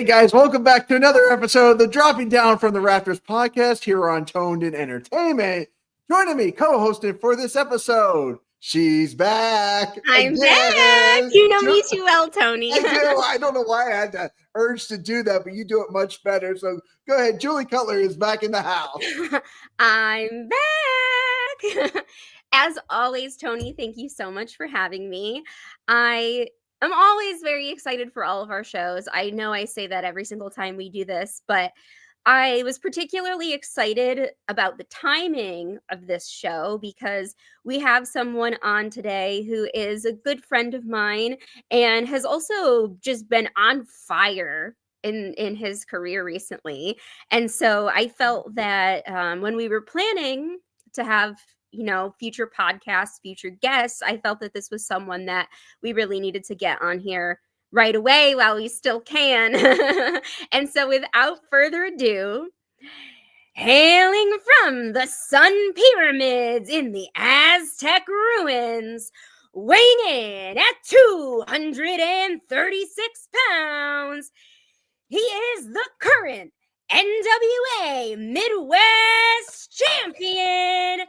guys, welcome back to another episode of the Dropping Down from the Rafters podcast here on Toned In Entertainment. Joining me, co-hosting for this episode, she's back. I'm again. back. You know me too well, Tony. I do. I don't know why I had the urge to do that, but you do it much better. So go ahead. Julie Cutler is back in the house. I'm back. As always, Tony, thank you so much for having me. I'm always very excited for all of our shows. I know I say that every single time we do this, but I was particularly excited about the timing of this show because we have someone on today who is a good friend of mine and has also just been on fire in his career recently. And so I felt that when we were planning to have future podcasts, future guests, I felt that this was someone that we really needed to get on here right away while we still can. And so without further ado, hailing from the Sun Pyramids in the Aztec ruins, weighing in at 236 pounds, he is the current NWA Midwest champion,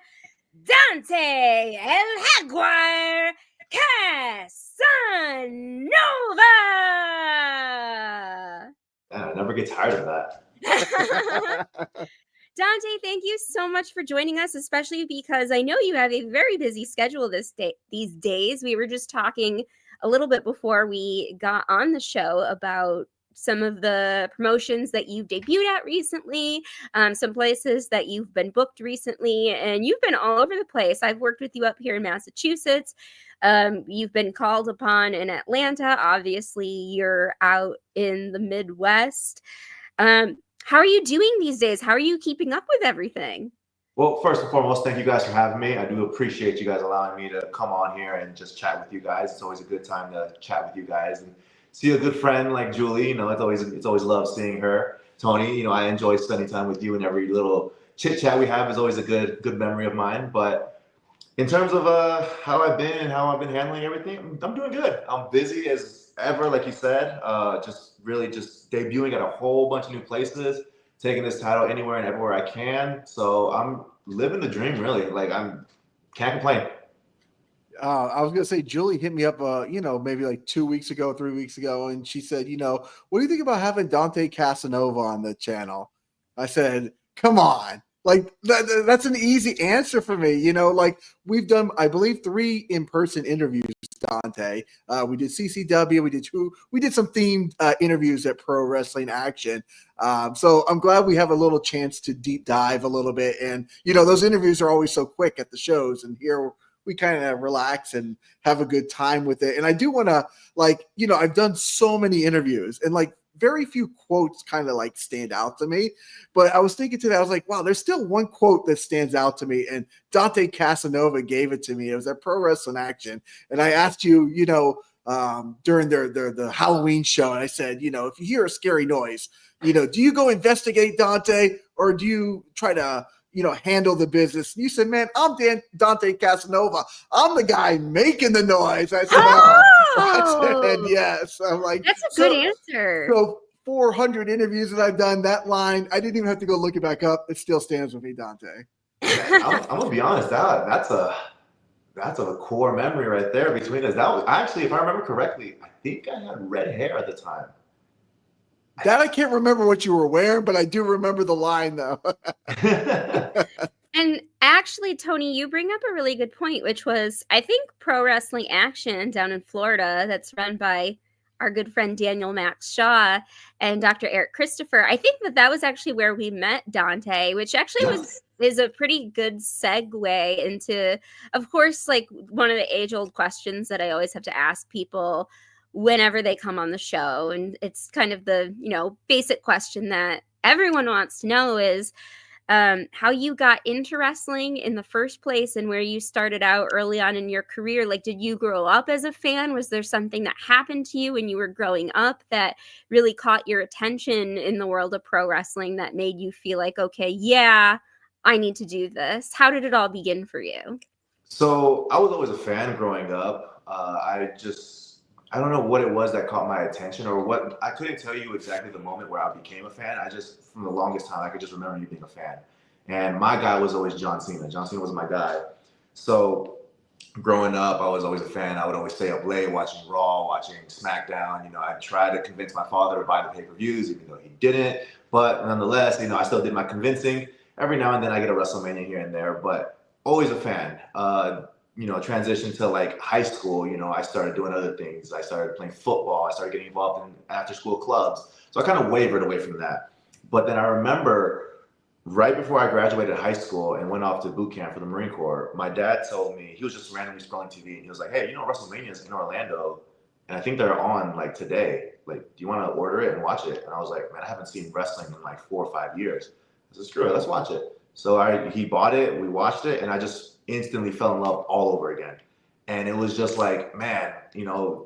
Dante El Jaguar Casanova. I never get tired of that. Dante, thank you so much for joining us, especially because I know you have a very busy schedule these days. We were just talking a little bit before we got on the show about some of the promotions that you've debuted at recently, some places that you've been booked recently, and you've been all over the place. I've worked with you up here in Massachusetts. You've been called upon in Atlanta. Obviously, you're out in the Midwest. How are you doing these days? How are you keeping up with everything? Well, first and foremost, thank you guys for having me. I do appreciate you guys allowing me to come on here and just chat with you guys. It's always a good time to chat with you guys and see a good friend like Julie. It's always love seeing her. Tony, I enjoy spending time with you, and every little chit chat we have is always a good memory of mine. But in terms of how I've been and how I've been handling everything, I'm doing good. I'm busy as ever, like you said. Just debuting at a whole bunch of new places, taking this title anywhere and everywhere I can. So I'm living the dream, really. Can't complain. I was going to say, Julie hit me up, maybe like 2 weeks ago, 3 weeks ago. And she said, what do you think about having Dante Casanova on the channel? I said, come on. That's an easy answer for me. We've done, I believe, 3 in-person interviews, Dante. We did CCW. We did some themed interviews at Pro Wrestling Action. So I'm glad we have a little chance to deep dive a little bit. And, those interviews are always so quick at the shows. And here we kind of relax and have a good time with it. And I do want to I've done so many interviews and very few quotes kind of stand out to me, but I was thinking today, I was like, wow, there's still one quote that stands out to me. And Dante Casanova gave it to me. It was at Pro Wrestling Action. And I asked you, during the Halloween show, and I said, if you hear a scary noise, do you go investigate, Dante, or do you try to handle the business? And you said, man, I'm Dante Casanova. I'm the guy making the noise. I said, I said yes. I'm like, that's a good answer. So 400 interviews that I've done, that line, I didn't even have to go look it back up. It still stands with me, Dante. I'm gonna be honest, that's a core memory right there between us. That was actually, if I remember correctly, I think I had red hair at the time. That I can't remember what you were wearing, but I do remember the line, though. And actually, Tony, you bring up a really good point, which was, I think, Pro Wrestling Action down in Florida that's run by our good friend Daniel Max Shaw and Dr. Eric Christopher. I think that was actually where we met Dante, which actually is a pretty good segue into, of course, one of the age-old questions that I always have to ask people whenever they come on the show. And it's kind of the, basic question that everyone wants to know is how you got into wrestling in the first place and where you started out early on in your career. Did you grow up as a fan? Was there something that happened to you when you were growing up that really caught your attention in the world of pro wrestling that made you feel like, okay, yeah, I need to do this? How did it all begin for you? So I was always a fan growing up. I just I don't know what it was that caught my attention or what. I couldn't tell you exactly the moment where I became a fan. I just, from the longest time, I could just remember you being a fan. And my guy was always John Cena. John Cena was my guy. So growing up, I was always a fan. I would always stay up late watching Raw, watching SmackDown. I tried to convince my father to buy the pay-per-views, even though he didn't. But nonetheless, I still did my convincing. Every now and then I get a WrestleMania here and there, but always a fan. Transition to like high school, I started doing other things. I started playing football. I started getting involved in after school clubs. So I kind of wavered away from that. But then I remember right before I graduated high school and went off to boot camp for the Marine Corps, my dad told me, he was just randomly scrolling TV and he was like, hey, WrestleMania's in Orlando and I think they're on like today. Like, do you want to order it and watch it? And I was like, man, I haven't seen wrestling in like 4 or 5 years. I said, screw it, let's watch it. So he bought it, we watched it, and I just instantly fell in love all over again. And it was just like, man,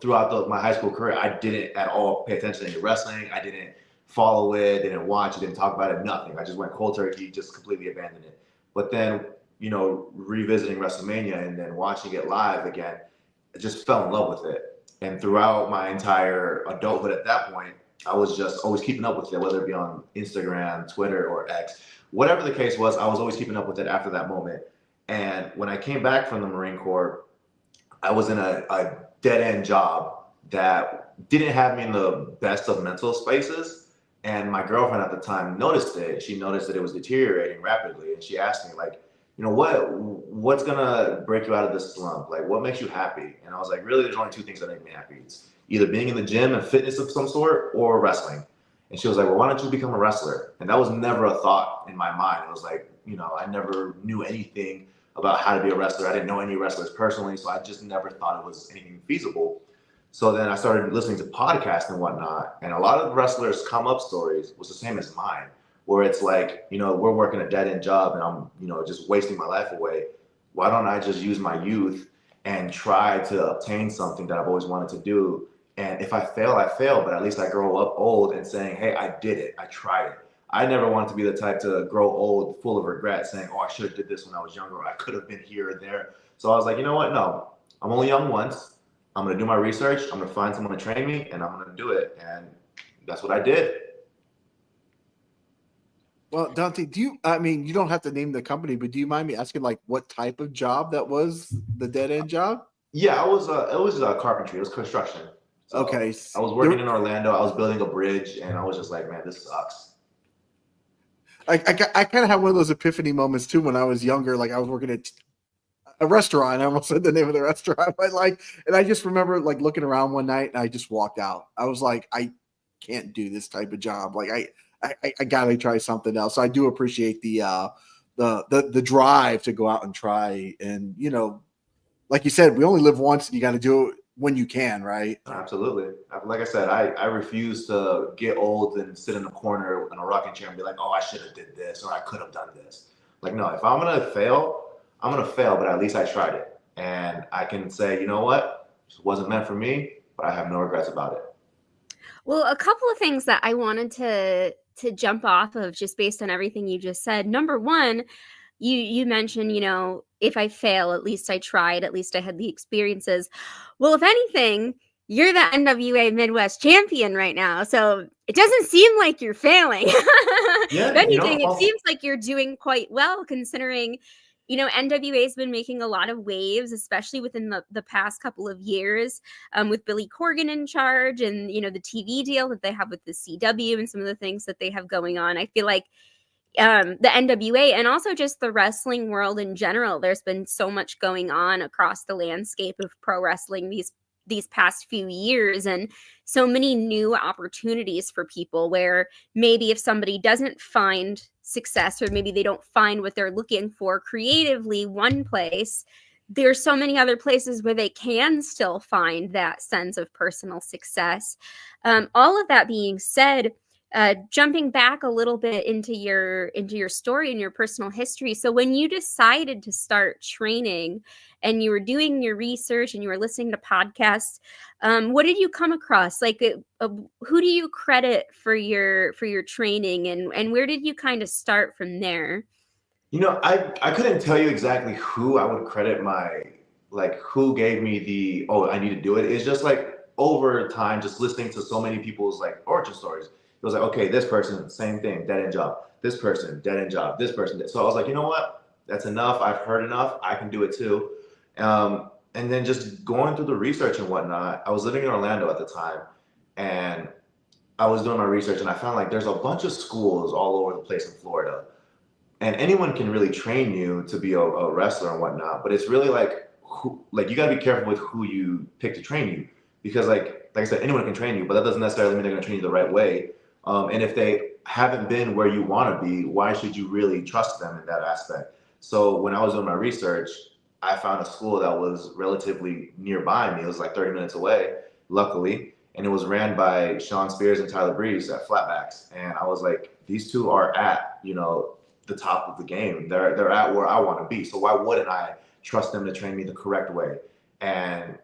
throughout my high school career, I didn't at all pay attention to any wrestling. I didn't follow it, didn't watch it, didn't talk about it, nothing. I just went cold turkey, just completely abandoned it. But then, revisiting WrestleMania and then watching it live again, I just fell in love with it. And throughout my entire adulthood at that point, I was just always keeping up with it, whether it be on Instagram, Twitter, or X. Whatever the case was, I was always keeping up with it after that moment. And when I came back from the Marine Corps, I was in a dead-end job that didn't have me in the best of mental spaces. And my girlfriend at the time noticed it. She noticed that it was deteriorating rapidly. And she asked me, like, what's gonna break you out of this slump? Like, what makes you happy? And I was like, really, there's only 2 things that make me happy. It's either being in the gym and fitness of some sort or wrestling. And she was like, well, why don't you become a wrestler? And that was never a thought in my mind. It was like, I never knew anything about how to be a wrestler. I didn't know any wrestlers personally, so I just never thought it was anything feasible. So then I started listening to podcasts and whatnot, and a lot of wrestlers' come up stories was the same as mine, where it's like, we're working a dead-end job and I'm, just wasting my life away. Why don't I just use my youth and try to obtain something that I've always wanted to do? And if I fail, I fail, but at least I grow up old and saying, hey, I did it. I tried it. I never wanted to be the type to grow old full of regret saying, oh, I should have did this when I was younger. Or I could have been here or there. So I was like, you know what? No, I'm only young once. I'm going to do my research. I'm going to find someone to train me and I'm going to do it. And that's what I did. Well, Dante, you don't have to name the company, but do you mind me asking, like, what type of job that was, the dead end job? Yeah, it was carpentry. It was construction. So okay. I was working in Orlando. I was building a bridge and I was just like, man, this sucks. I kind of had one of those epiphany moments too when I was younger. Like I was working at a restaurant. I almost said the name of the restaurant, but and I just remember like looking around one night and I just walked out. I was like, I can't do this type of job. Like I gotta try something else. So I do appreciate the drive to go out and try. And like you said, we only live once, and you got to do it when you can, right? Absolutely. Like I said, I refuse to get old and sit in a corner in a rocking chair and be like, oh, I should have did this or I could have done this. Like, no, if I'm gonna fail, I'm gonna fail, but at least I tried it, and I can say, you know what, this wasn't meant for me, but I have no regrets about it. Well, a couple of things that I wanted to jump off of just based on everything you just said. Number one, you mentioned, if I fail, at least I tried, at least I had the experiences. Well, if anything, you're the NWA Midwest champion right now. So it doesn't seem like you're failing. Yeah, if anything, it seems like you're doing quite well considering, NWA has been making a lot of waves, especially within the past couple of years, with Billy Corgan in charge and, the TV deal that they have with the CW and some of the things that they have going on. I feel like the NWA and also just the wrestling world in general, there's been so much going on across the landscape of pro wrestling these past few years, and so many new opportunities for people where maybe if somebody doesn't find success or maybe they don't find what they're looking for creatively one place, there's so many other places where they can still find that sense of personal success. All of that being said, jumping back a little bit into your story and your personal history. So when you decided to start training and you were doing your research and you were listening to podcasts, what did you come across? Like, who do you credit for your training, and where did you kind of start from there? I couldn't tell you exactly who I would credit who gave me I need to do it. It's just like over time, just listening to so many people's like origin stories, it was like, okay, this person, same thing, dead end job. This person, dead end job. This person. So I was like, you know what? That's enough. I've heard enough. I can do it too. And then just going through the research and whatnot, I was living in Orlando at the time, and I was doing my research, and I found like there's a bunch of schools all over the place in Florida, and anyone can really train you to be a wrestler and whatnot. But it's really like, like you got to be careful with who you pick to train you, because like I said, anyone can train you, but that doesn't necessarily mean they're going to train you the right way. And if they haven't been where you want to be, why should you really trust them in that aspect? So when I was doing my research, I found a school that was relatively nearby me. It was like 30 minutes away, luckily. And it was ran by Sean Spears and Tyler Breeze at Flatbacks. And I was like, these two are at, you know, the top of the game. They're at where I want to be. So why wouldn't I trust them to train me the correct way? And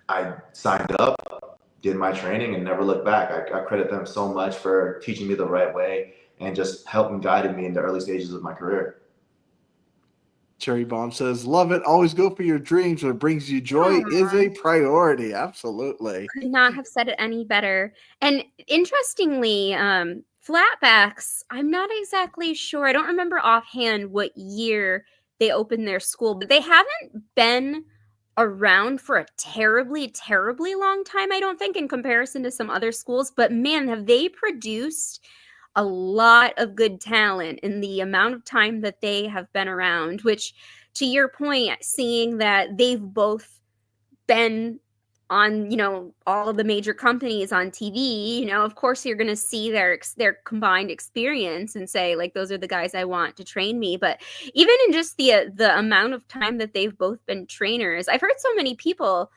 I signed up, did my training, and never looked back. I credit them so much for teaching me the right way and just helping guiding me in the early stages of my career. Cherry Bomb says, love it. Always go for your dreams. What brings you joy is a priority. Absolutely. Could not have said it any better. And interestingly, Flatbacks, I'm not exactly sure. I don't remember offhand what year they opened their school, but they haven't been around for a terribly, terribly long time, I don't think, in comparison to some other schools. But man, have they produced a lot of good talent in the amount of time that they have been around, which, to your point, seeing that they've both been on, you know, all of the major companies on TV, you know, of course you're going to see their combined experience and say, like, those are the guys I want to train me. But even in just the amount of time that they've both been trainers, I've heard so many people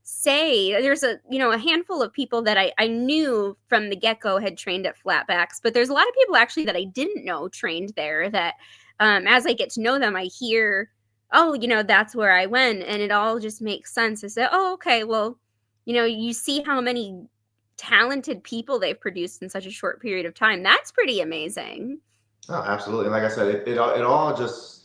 say, there's a handful of people that I knew from the get-go had trained at Flatbacks, but there's a lot of people actually that I didn't know trained there that as I get to know them, I hear, oh, you know, that's where I went, and it all just makes sense. I said, oh, okay, well, you know, you see how many talented people they've produced in such a short period of time. That's pretty amazing. Oh, absolutely. And like I said, it all just,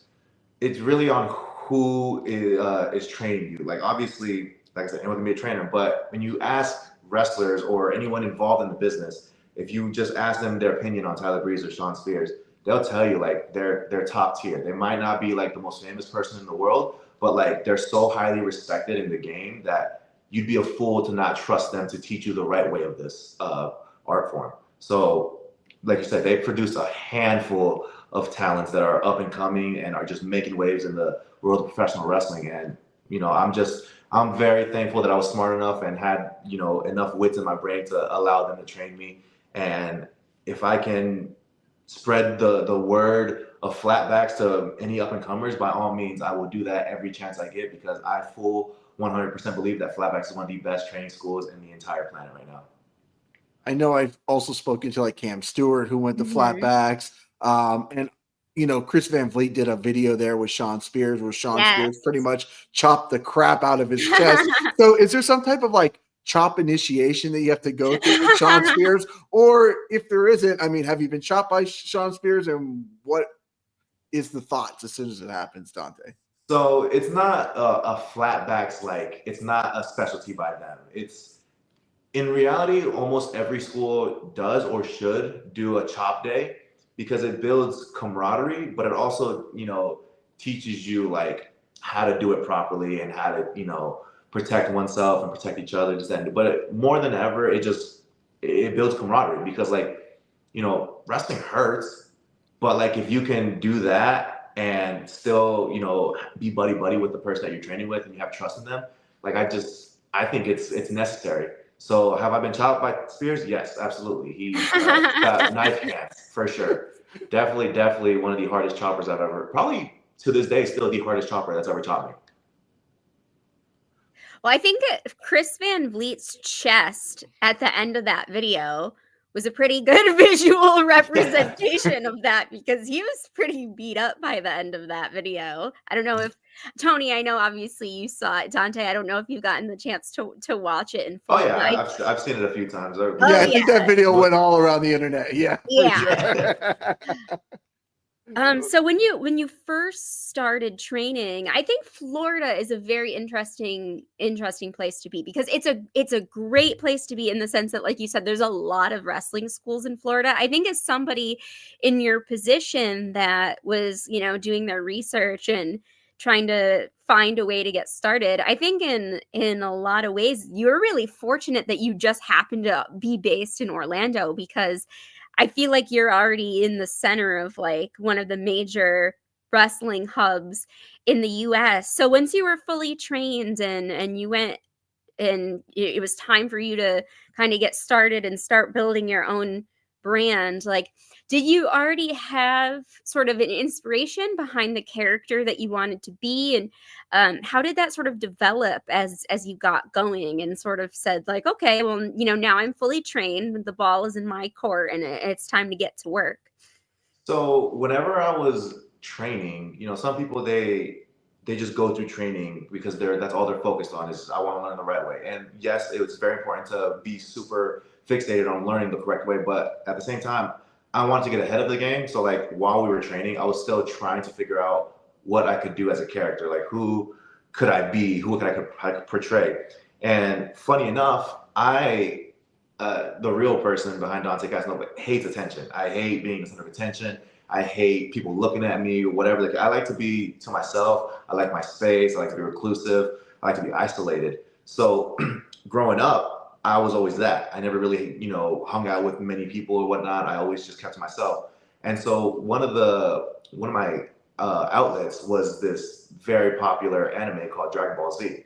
it's really on who is training you. Like, obviously, like I said, anyone can be a trainer, but when you ask wrestlers or anyone involved in the business, if you just ask them their opinion on Tyler Breeze or Sean Spears, they'll tell you like they're top tier. They might not be like the most famous person in the world, but like they're so highly respected in the game that you'd be a fool to not trust them to teach you the right way of this art form. So like you said, they produce a handful of talents that are up and coming and are just making waves in the world of professional wrestling. And, you know, I'm very thankful that I was smart enough and had, you know, enough wits in my brain to allow them to train me. And if I can spread the word of Flatbacks to any up and comers, by all means, I will do that every chance I get, because I full 100% believe that Flatbacks is one of the best training schools in the entire planet right now. I know I've also spoken to like Cam Stewart, who went to Flatbacks, and you know, Chris Van Vliet did a video there with Sean Spears, where Sean Spears pretty much chopped the crap out of his chest. So is there some type of like chop initiation that you have to go through with Sean Spears? Or if there isn't, I mean, have you been chopped by Sean Spears, and what is the thoughts as soon as it happens, Dante? So it's not a Flatbacks, like, it's not a specialty by them. It's, in reality, almost every school does or should do a chop day, because it builds camaraderie, but it also, you know, teaches you like how to do it properly and how to, you know, protect oneself and protect each other. But more than ever, it builds camaraderie, because like, you know, wrestling hurts, but like if you can do that and still, you know, be buddy with the person that you're training with and you have trust in them, like I think it's necessary. So have I been chopped by Spears? Yes, absolutely. He's got knife hands for sure. Definitely one of the hardest choppers I've ever, probably to this day, still the hardest chopper that's ever chopped me. Well, I think Chris Van Vliet's chest at the end of that video was a pretty good visual representation of that, because he was pretty beat up by the end of that video. I don't know if, Tony, I know obviously you saw it. Dante, I don't know if you've gotten the chance to watch it in full. Oh yeah, I've seen it a few times. I think that video went all around the internet. Yeah. Yeah. Sure. So when you first started training, I think Florida is a very interesting place to be, because it's a great place to be in the sense that, like you said, there's a lot of wrestling schools in Florida. I think as somebody in your position that was, doing their research and trying to find a way to get started, I think in a lot of ways you're really fortunate that you just happen to be based in Orlando, because I feel like you're already in the center of like one of the major wrestling hubs in the US. So once you were fully trained and you went and it was time for you to kind of get started and start building your own brand, like, did you already have sort of an inspiration behind the character that you wanted to be? And how did that sort of develop as you got going and sort of said like, okay, well, now I'm fully trained, the ball is in my court, and it's time to get to work? So whenever I was training, some people they just go through training because that's all they're focused on is I want to learn the right way. And yes, it was very important to be super fixated on learning the correct way, but at the same time, I wanted to get ahead of the game. So like while we were training, I was still trying to figure out what I could do as a character, like who could I be, who I could portray. And funny enough, the real person behind Dante Casanova hates attention. I hate being the center of attention. I hate people looking at me or whatever. Like, I like to be to myself. I like my space. I like to be reclusive. I like to be isolated. So growing up, I was always that. I never really, hung out with many people or whatnot. I always just kept to myself. And so one of my outlets was this very popular anime called Dragon Ball Z.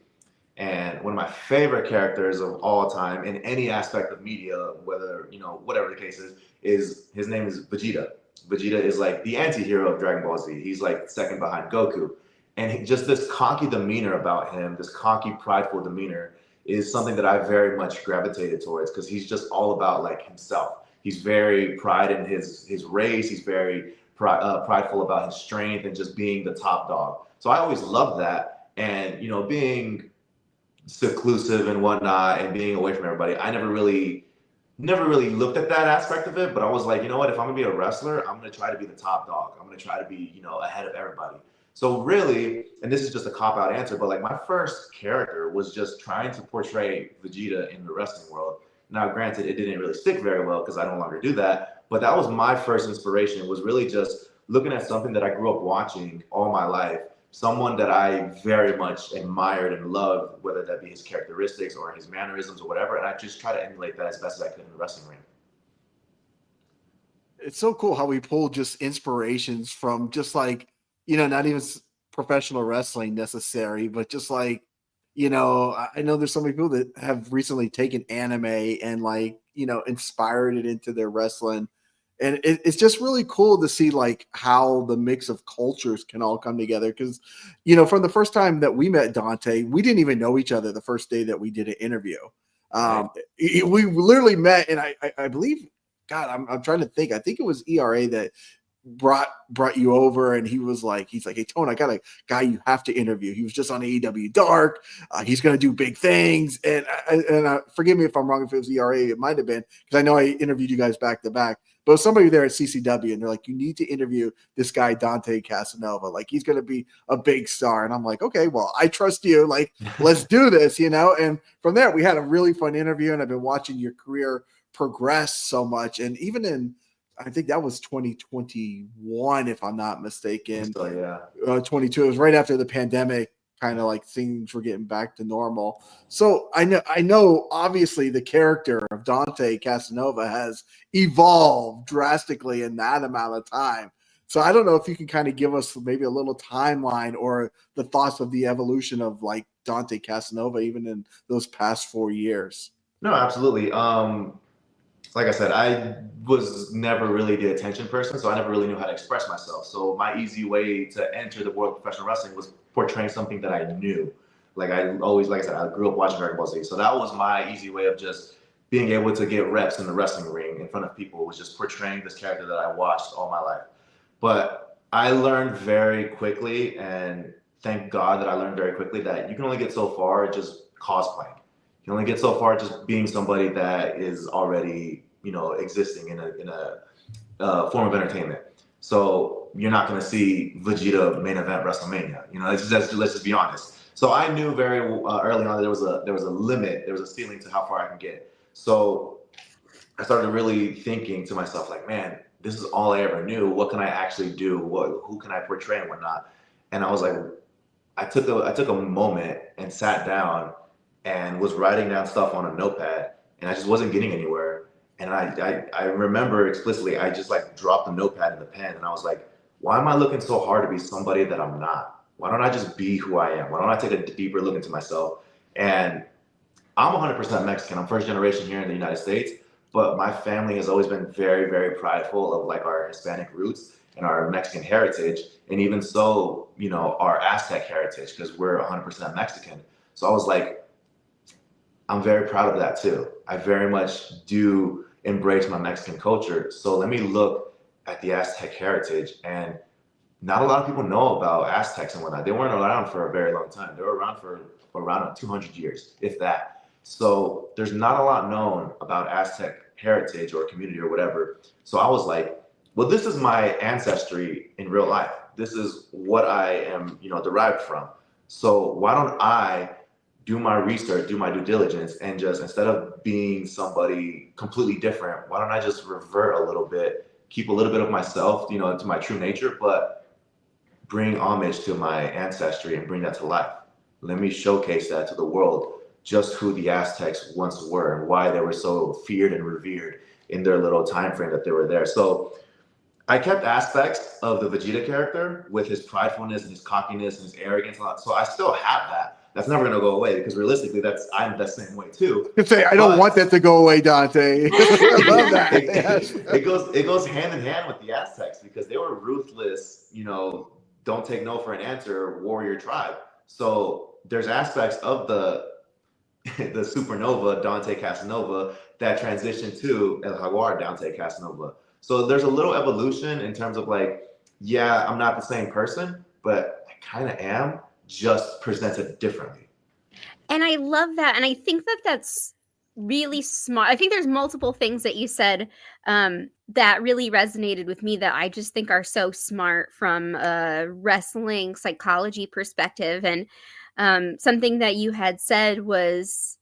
And one of my favorite characters of all time in any aspect of media, whether, whatever the case is his name is Vegeta. Vegeta is like the anti-hero of Dragon Ball Z. He's like second behind Goku. And just this cocky demeanor about him, this cocky, prideful demeanor is something that I very much gravitated towards, because he's just all about like himself. He's very pride in his race. He's very prideful about his strength and just being the top dog. So I always loved that. And, being seclusive and whatnot and being away from everybody, I never really looked at that aspect of it. But I was like, you know what, if I'm gonna be a wrestler, I'm gonna try to be the top dog. I'm gonna try to be, ahead of everybody. So really, and this is just a cop-out answer, but like my first character was just trying to portray Vegeta in the wrestling world. Now granted, it didn't really stick very well because I no longer do that, but that was my first inspiration, was really just looking at something that I grew up watching all my life, someone that I very much admired and loved, whether that be his characteristics or his mannerisms or whatever, and I just try to emulate that as best as I could in the wrestling ring. It's so cool how we pull just inspirations from just like, not even professional wrestling necessary, but just like, I know there's so many people that have recently taken anime and like, inspired it into their wrestling. And it's just really cool to see like how the mix of cultures can all come together. Cause, from the first time that we met Dante, we didn't even know each other the first day that we did an interview. Right. We literally met, and I believe, God, I'm trying to think. I think it was ERA that brought you over, and he's like, hey Tone, I got a guy you have to interview. He was just on AEW Dark. He's gonna do big things, and forgive me if I'm wrong, if it was ERA, it might have been, because I know I interviewed you guys back to back, but somebody there at CCW, and they're like, you need to interview this guy Dante Casanova, like he's gonna be a big star. And I'm like, okay, well, I trust you, like let's do this, and from there we had a really fun interview, and I've been watching your career progress so much. And even in, I think that was 2021, if I'm not mistaken. So yeah, 22. It was right after the pandemic, kind of like things were getting back to normal. So I know obviously the character of Dante Casanova has evolved drastically in that amount of time. So I don't know if you can kind of give us maybe a little timeline or the thoughts of the evolution of like Dante Casanova, even in those past 4 years. No, absolutely. Like I said, I was never really the attention person, so I never really knew how to express myself. So my easy way to enter the world of professional wrestling was portraying something that I knew. Like I said, I grew up watching Dragon Ball Z. So that was my easy way of just being able to get reps in the wrestling ring in front of people, was just portraying this character that I watched all my life. But I learned very quickly, and thank God that I learned very quickly, that you can only get so far just cosplaying. You can only get so far just being somebody that is already, existing in a form of entertainment. So you're not going to see Vegeta main event WrestleMania. You know, let's just be honest. So I knew very early on that there was a limit, there was a ceiling to how far I can get. So I started really thinking to myself, like, man, this is all I ever knew. What can I actually do? Who can I portray and whatnot? And I was like, I took a moment and sat down and was writing down stuff on a notepad, and I just wasn't getting anywhere. And I remember explicitly, I just like dropped the notepad and the pen, and I was like, why am I looking so hard to be somebody that I'm not? Why don't I just be who I am? Why don't I take a deeper look into myself? And I'm 100% Mexican. I'm first generation here in the United States, but my family has always been very, very prideful of like our Hispanic roots and our Mexican heritage, and even so, you know, our Aztec heritage, because we're 100% Mexican. So I was like, I'm very proud of that too. I very much do embrace my Mexican culture. So let me look at the Aztec heritage. And not a lot of people know about Aztecs and whatnot. They weren't around for a very long time. They were around for around 200 years, if that. So there's not a lot known about Aztec heritage or community or whatever. So I was like, well, this is my ancestry in real life. This is what I am, you know, derived from. So why don't I do my research, do my due diligence, and just, instead of being somebody completely different, why don't I just revert a little bit, keep a little bit of myself, you know, to my true nature, but bring homage to my ancestry and bring that to life. Let me showcase that to the world, just who the Aztecs once were and why they were so feared and revered in their little time frame that they were there. So I kept aspects of the Vegeta character with his pridefulness and his cockiness and his arrogance a lot. So I still have that. That's never gonna go away, because realistically, I'm the same way too. I say, I don't want that to go away, Dante. I love that. It goes hand in hand with the Aztecs, because they were ruthless, you know, don't take no for an answer warrior tribe. So there's aspects of the supernova Dante Casanova that transition to El Jaguar Dante Casanova. So there's a little evolution in terms of like, yeah, I'm not the same person, but I kind of am, just presented differently. And I love that. And I think that that's really smart. I think there's multiple things that you said that really resonated with me that I just think are so smart from a wrestling psychology perspective. And something that you had said was,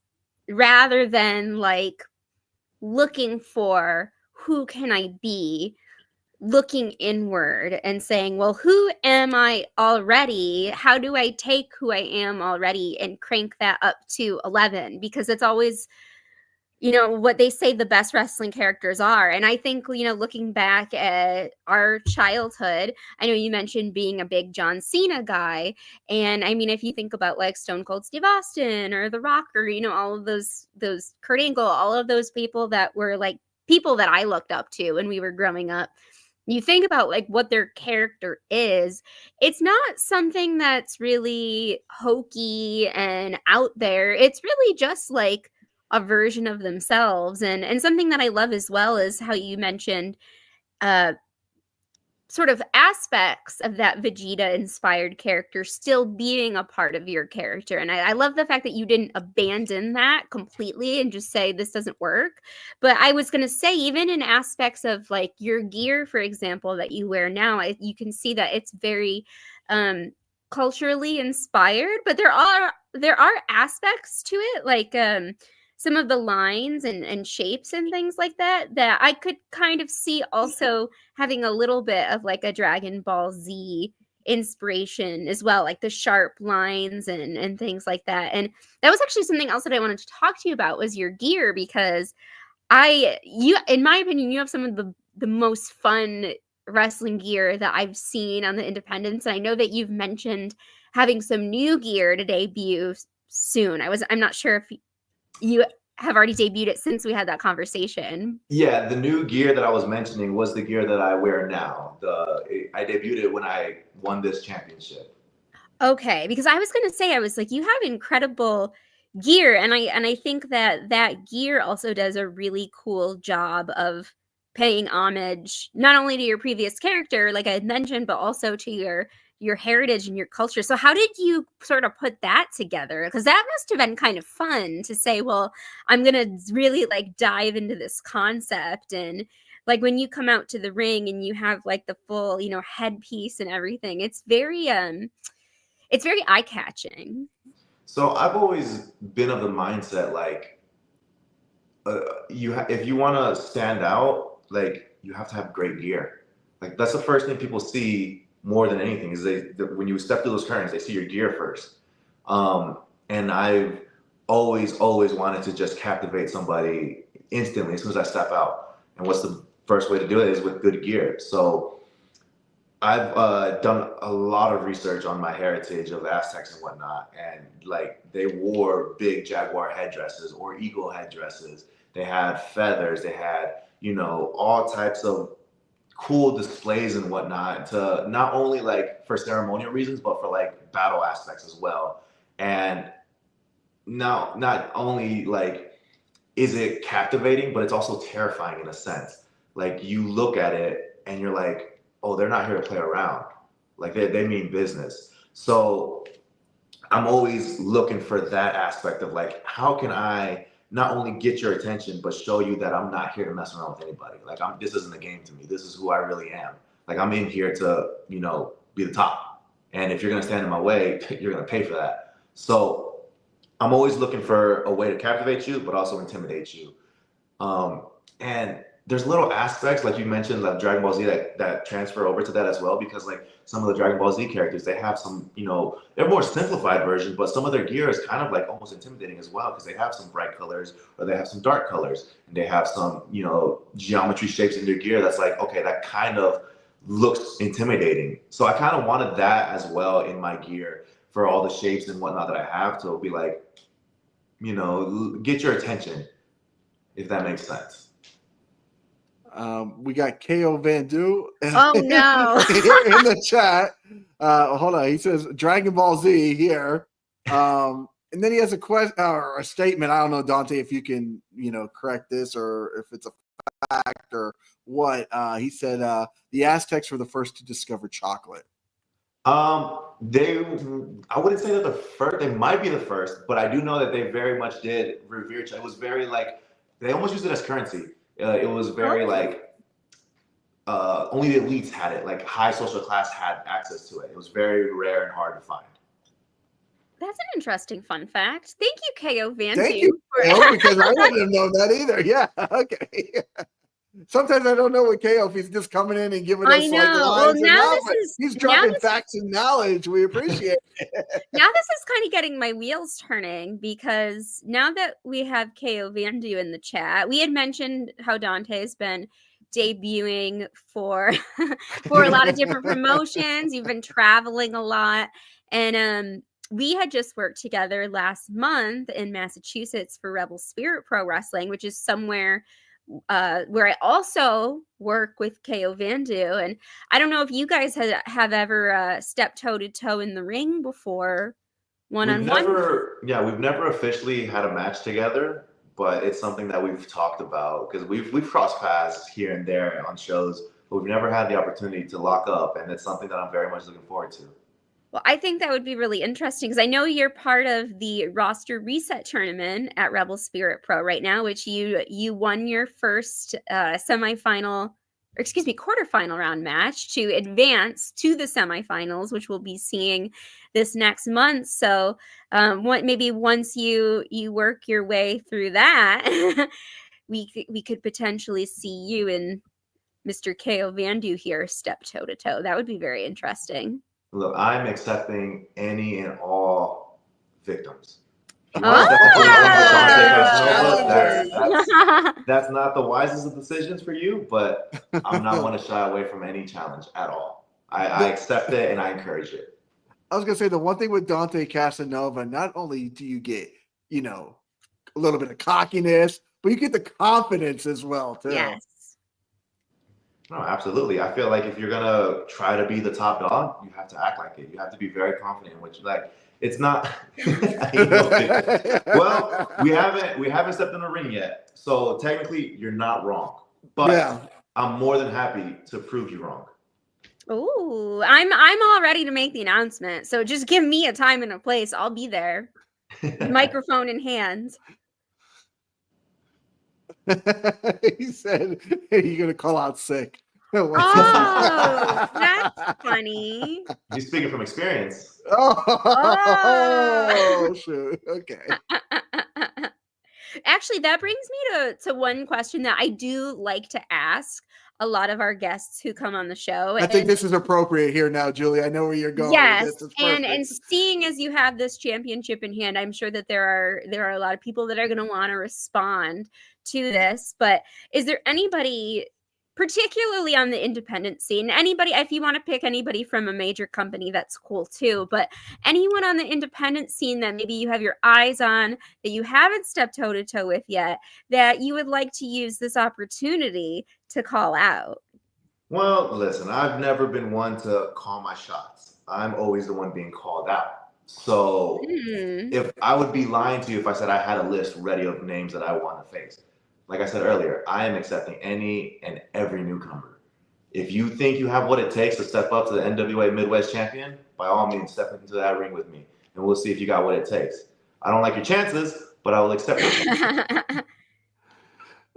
rather than like looking for who can I be, looking inward and saying, well, who am I already? How do I take who I am already and crank that up to 11? Because it's always, you know, what they say the best wrestling characters are. And I think, you know, looking back at our childhood, I know you mentioned being a big John Cena guy. And I mean, if you think about like Stone Cold Steve Austin or The Rock, or, you know, all of those Kurt Angle, all of those people that were like people that I looked up to when we were growing up, you think about like what their character is, it's not something that's really hokey and out there. It's really just like a version of themselves. And something that I love as well is how you mentioned sort of aspects of that Vegeta inspired character still being a part of your character. And I love the fact that you didn't abandon that completely and just say this doesn't work. But I was going to say, even in aspects of like your gear, for example, that you wear now, you can see that it's very culturally inspired, but there are aspects to it, like some of the lines and shapes and things like that I could kind of see also having a little bit of like a Dragon Ball Z inspiration as well, like the sharp lines and things like that. And that was actually something else that I wanted to talk to you about, was your gear, because you, in my opinion, you have some of the most fun wrestling gear that I've seen on the independents. And I know that you've mentioned having some new gear to debut soon. I'm not sure if you have already debuted it since we had that conversation. Yeah, the new gear that I was mentioning was the gear that I wear now. I debuted it when I won this championship. Okay, because I was going to say, I was like, you have incredible gear, and I think that gear also does a really cool job of paying homage not only to your previous character, like I had mentioned, but also to your heritage and your culture. So how did you sort of put that together? Because that must have been kind of fun to say, well, I'm going to really like dive into this concept and like when you come out to the ring and you have like the full, you know, headpiece and everything, it's very eye-catching. So I've always been of the mindset like if you want to stand out, like you have to have great gear. Like that's the first thing people see more than anything is when you step through those curtains, they see your gear first. And I've always wanted to just captivate somebody instantly as soon as I step out. And what's the first way to do it is with good gear. So I've done a lot of research on my heritage of Aztecs and whatnot, and like they wore big jaguar headdresses or eagle headdresses. They had feathers. They had, you know, all types of cool displays and whatnot to not only like for ceremonial reasons, but for like battle aspects as well. And now, not only like is it captivating, but it's also terrifying in a sense. Like you look at it and you're like, oh, they're not here to play around. Like they mean business. So I'm always looking for that aspect of like, how can I not only get your attention, but show you that I'm not here to mess around with anybody. Like this isn't a game to me. This is who I really am. Like I'm in here to, you know, be the top. And if you're gonna stand in my way, you're gonna pay for that. So I'm always looking for a way to captivate you, but also intimidate you. And there's little aspects, like you mentioned, like Dragon Ball Z that transfer over to that as well, because like some of the Dragon Ball Z characters, they have some, you know, they're more simplified versions, but some of their gear is kind of like almost intimidating as well, because they have some bright colors or they have some dark colors, and they have some, you know, geometry shapes in their gear that's like, okay, that kind of looks intimidating. So I kind of wanted that as well in my gear for all the shapes and whatnot that I have to be like, you know, get your attention, if that makes sense. We got KO Van Du Oh no. here in the chat. Hold on. He says Dragon Ball Z here. And then he has a question or a statement. I don't know, Dante, if you can, you know, correct this or if it's a fact or what. He said the Aztecs were the first to discover chocolate. I wouldn't say they're the first. They might be the first, but I do know that they very much did revere chocolate. It was very like they almost used it as currency. It was very like only the elites had it. Like high social class had access to it. It was very rare and hard to find. That's an interesting fun fact. Thank you, KO Van Du. Thank you, KO, because I wouldn't have known that either. Yeah, okay. Sometimes I don't know what KO if he's just coming in and giving us I know. like lines Well, now but he's dropping facts and knowledge. We appreciate it. Now this is kind of getting my wheels turning, because now that we have KO Van Du in the chat, we had mentioned how Dante has been debuting for for a lot of different promotions. You've been traveling a lot, and we had just worked together last month in Massachusetts for Rebel Spirit Pro Wrestling, which is somewhere where I also work with KO Van Du. And I don't know if you guys have ever stepped toe to toe in the ring before, one-on-one. We've never officially had a match together, but it's something that we've talked about because we've crossed paths here and there on shows, but we've never had the opportunity to lock up, and it's something that I'm very much looking forward to. Well, I think that would be really interesting because I know you're part of the roster reset tournament at Rebel Spirit Pro right now, which you won your first quarterfinal round match to advance to the semifinals, which we'll be seeing this next month. So maybe once you work your way through that, we could potentially see you and Mr. KO Van Du here step toe to toe. That would be very interesting. Look, I'm accepting any and all victims. That's not the wisest of decisions for you, but I'm not one to shy away from any challenge at all. I accept it and I encourage it. I was going to say the one thing with Dante Casanova, not only do you get, you know, a little bit of cockiness, but you get the confidence as well, too. Yes. No, absolutely. I feel like if you're gonna try to be the top dog, you have to act like it. You have to be very confident, which like it's not. Well, we haven't stepped in the ring yet, so technically you're not wrong. But yeah. I'm more than happy to prove you wrong. Oh, I'm all ready to make the announcement. So just give me a time and a place. I'll be there, microphone in hand. He said, "Hey, you're gonna call out sick." Oh, that's funny. He's speaking from experience. Oh. Oh, shoot. Okay. Actually, that brings me to one question that I do like to ask a lot of our guests who come on the show. I think And this is appropriate here now, Julie. I know where you're going with yes, this. It's and perfect. seeing as you have this championship in hand, I'm sure that there are a lot of people that are going to want to respond to this. But is there anybody, particularly on the independent scene, anybody, if you want to pick anybody from a major company, that's cool too, but anyone on the independent scene that maybe you have your eyes on, that you haven't stepped toe to toe with yet, that you would like to use this opportunity to call out? Well, listen, I've never been one to call my shots. I'm always the one being called out. So Hmm. if I would be lying to you if I said I had a list ready of names that I want to face. Like I said earlier, I am accepting any and every newcomer. If you think you have what it takes to step up to the NWA Midwest champion, by all means, step into that ring with me, and we'll see if you got what it takes. I don't like your chances, but I will accept it.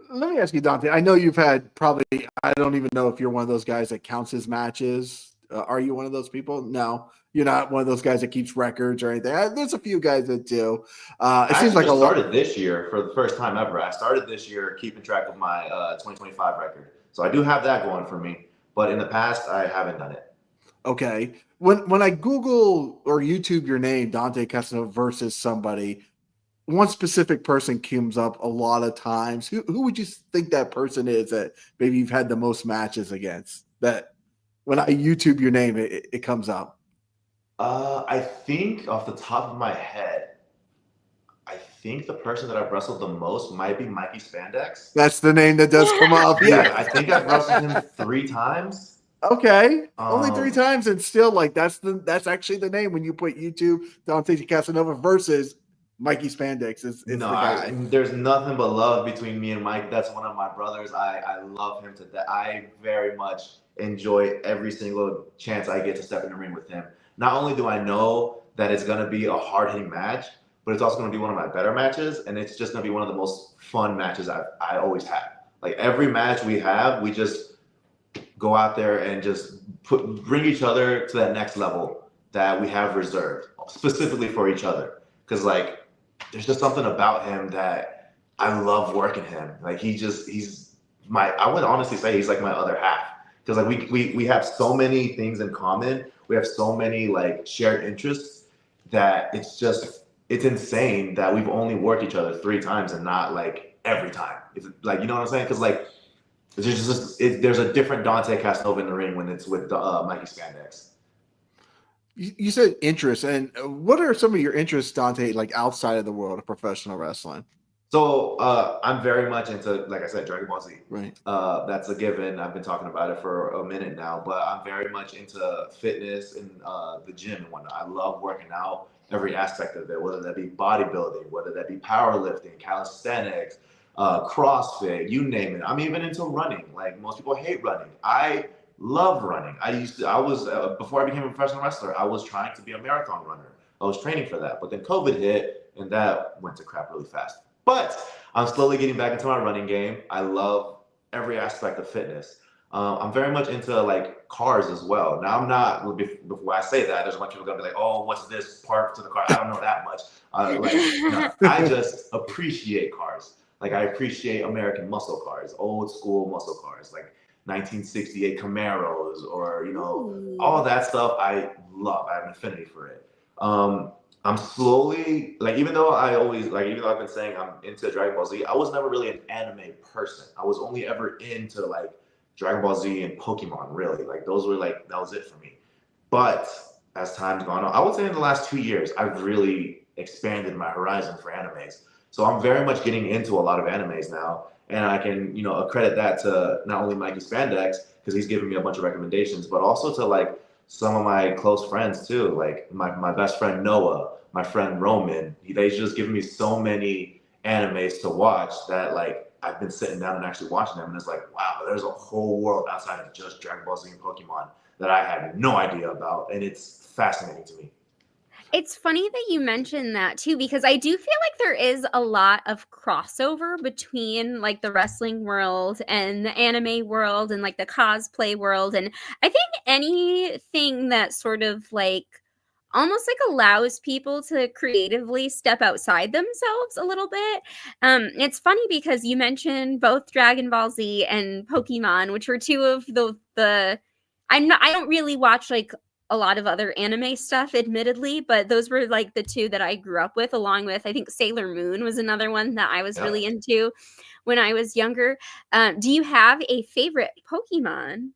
Let me ask you, Dante. I know you've had probably, I don't even know if you're one of those guys that counts his matches. Are you one of those people? No, you're not one of those guys that keeps records or anything. There's a few guys that do. It I seems actually like a just lot. started this year for the first time ever. I started this year keeping track of my 2025 record. So I do have that going for me. But in the past, I haven't done it. Okay. When I Google or YouTube your name, Dante Casanova versus somebody, one specific person comes up a lot of times. Who would you think that person is that maybe you've had the most matches against? That when I YouTube your name, it comes up. I think off the top of my head, I think the person that I've wrestled the most might be Mikey Spandex. That's the name that does come up. Yeah, I Yes. think I've wrestled him 3 times. Okay. Only three Um, times, and still like that's actually the name when you put YouTube Dante Casanova versus Mikey Spandex is no, the guy. there's nothing but love between me and Mike. That's one of my brothers. I love him to death. I very much enjoy every single chance I get to step in the ring with him. Not only do I know that it's going to be a hard hitting match, but it's also going to be one of my better matches, and it's just going to be one of the most fun matches I always have. Like every match we have, we just go out there and just bring each other to that next level that we have reserved specifically for each other. Because like, there's just something about him that I love working him. Like he's my, I would honestly say he's like my other half. Because like we have so many things in common. We have so many like shared interests that it's insane that we've only worked each other 3 times and not like every time. It's like, you know what I'm saying? Because like there's a different Dante Casanova in the ring when it's with Mikey Spandex. You said interest, and what are some of your interests, Dante, like outside of the world of professional wrestling? So I'm very much into, like I said, Dragon Ball Z. Right. That's a given. I've been talking about it for a minute now, but I'm very much into fitness and the gym and whatnot. I love working out, every aspect of it, whether that be bodybuilding, whether that be powerlifting, calisthenics, CrossFit, you name it. I'm even into running. Like most people hate running. I love running. I was before I became a professional wrestler, I was trying to be a marathon runner. I was training for that, but then COVID hit and that went to crap really fast. But I'm slowly getting back into my running game. I love every aspect of fitness. I'm very much into like cars as well. Now I'm not. Before I say that, there's a bunch of people gonna be like, "Oh, what's this part to the car?" I don't know that much. No, I just appreciate cars. Like I appreciate American muscle cars, old school muscle cars, like 1968 Camaros, or all Ooh. that stuff. I love. I have an affinity for it. I'm slowly like, even though I've been saying I'm into Dragon Ball Z, I was never really an anime person. I was only ever into like Dragon Ball Z and Pokemon, really. Like those were like, that was it for me. But as time's gone on, I would say in the last 2 years, I've really expanded my horizon for animes. So I'm very much getting into a lot of animes now. And I can, accredit that to not only Mikey Spandex, because he's giving me a bunch of recommendations, but also to like some of my close friends too. Like my best friend Noah, my friend Roman. They just given me so many animes to watch that like I've been sitting down and actually watching them, and it's like, wow, there's a whole world outside of just Dragon Ball Z and Pokemon that I had no idea about, and it's fascinating to me. It's funny that you mentioned that too, because I do feel like there is a lot of crossover between like the wrestling world and the anime world and like the cosplay world. And I think anything that sort of like almost like allows people to creatively step outside themselves a little bit. It's funny because you mentioned both Dragon Ball Z and Pokemon, which were two of the I don't really watch like a lot of other anime stuff, admittedly, but those were like the two that I grew up with, along with I think Sailor Moon was another one that I was Yeah. really into when I was younger. Do you have a favorite Pokemon?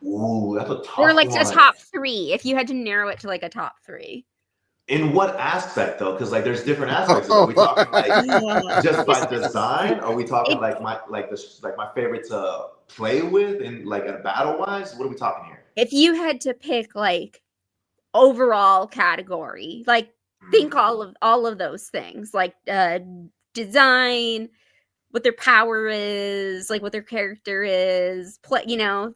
Ooh, that's a Or tough like a one. top three, if you had to narrow it to like a top three. In what aspect though? Because like there's different aspects of it. Are we talking like just by Just design? Are we talking it, like my favorite to play with and like a battle wise? What are we talking here? if you had to pick like overall category, like think Hmm. all of those things, like design, what their power is, like what their character is, play,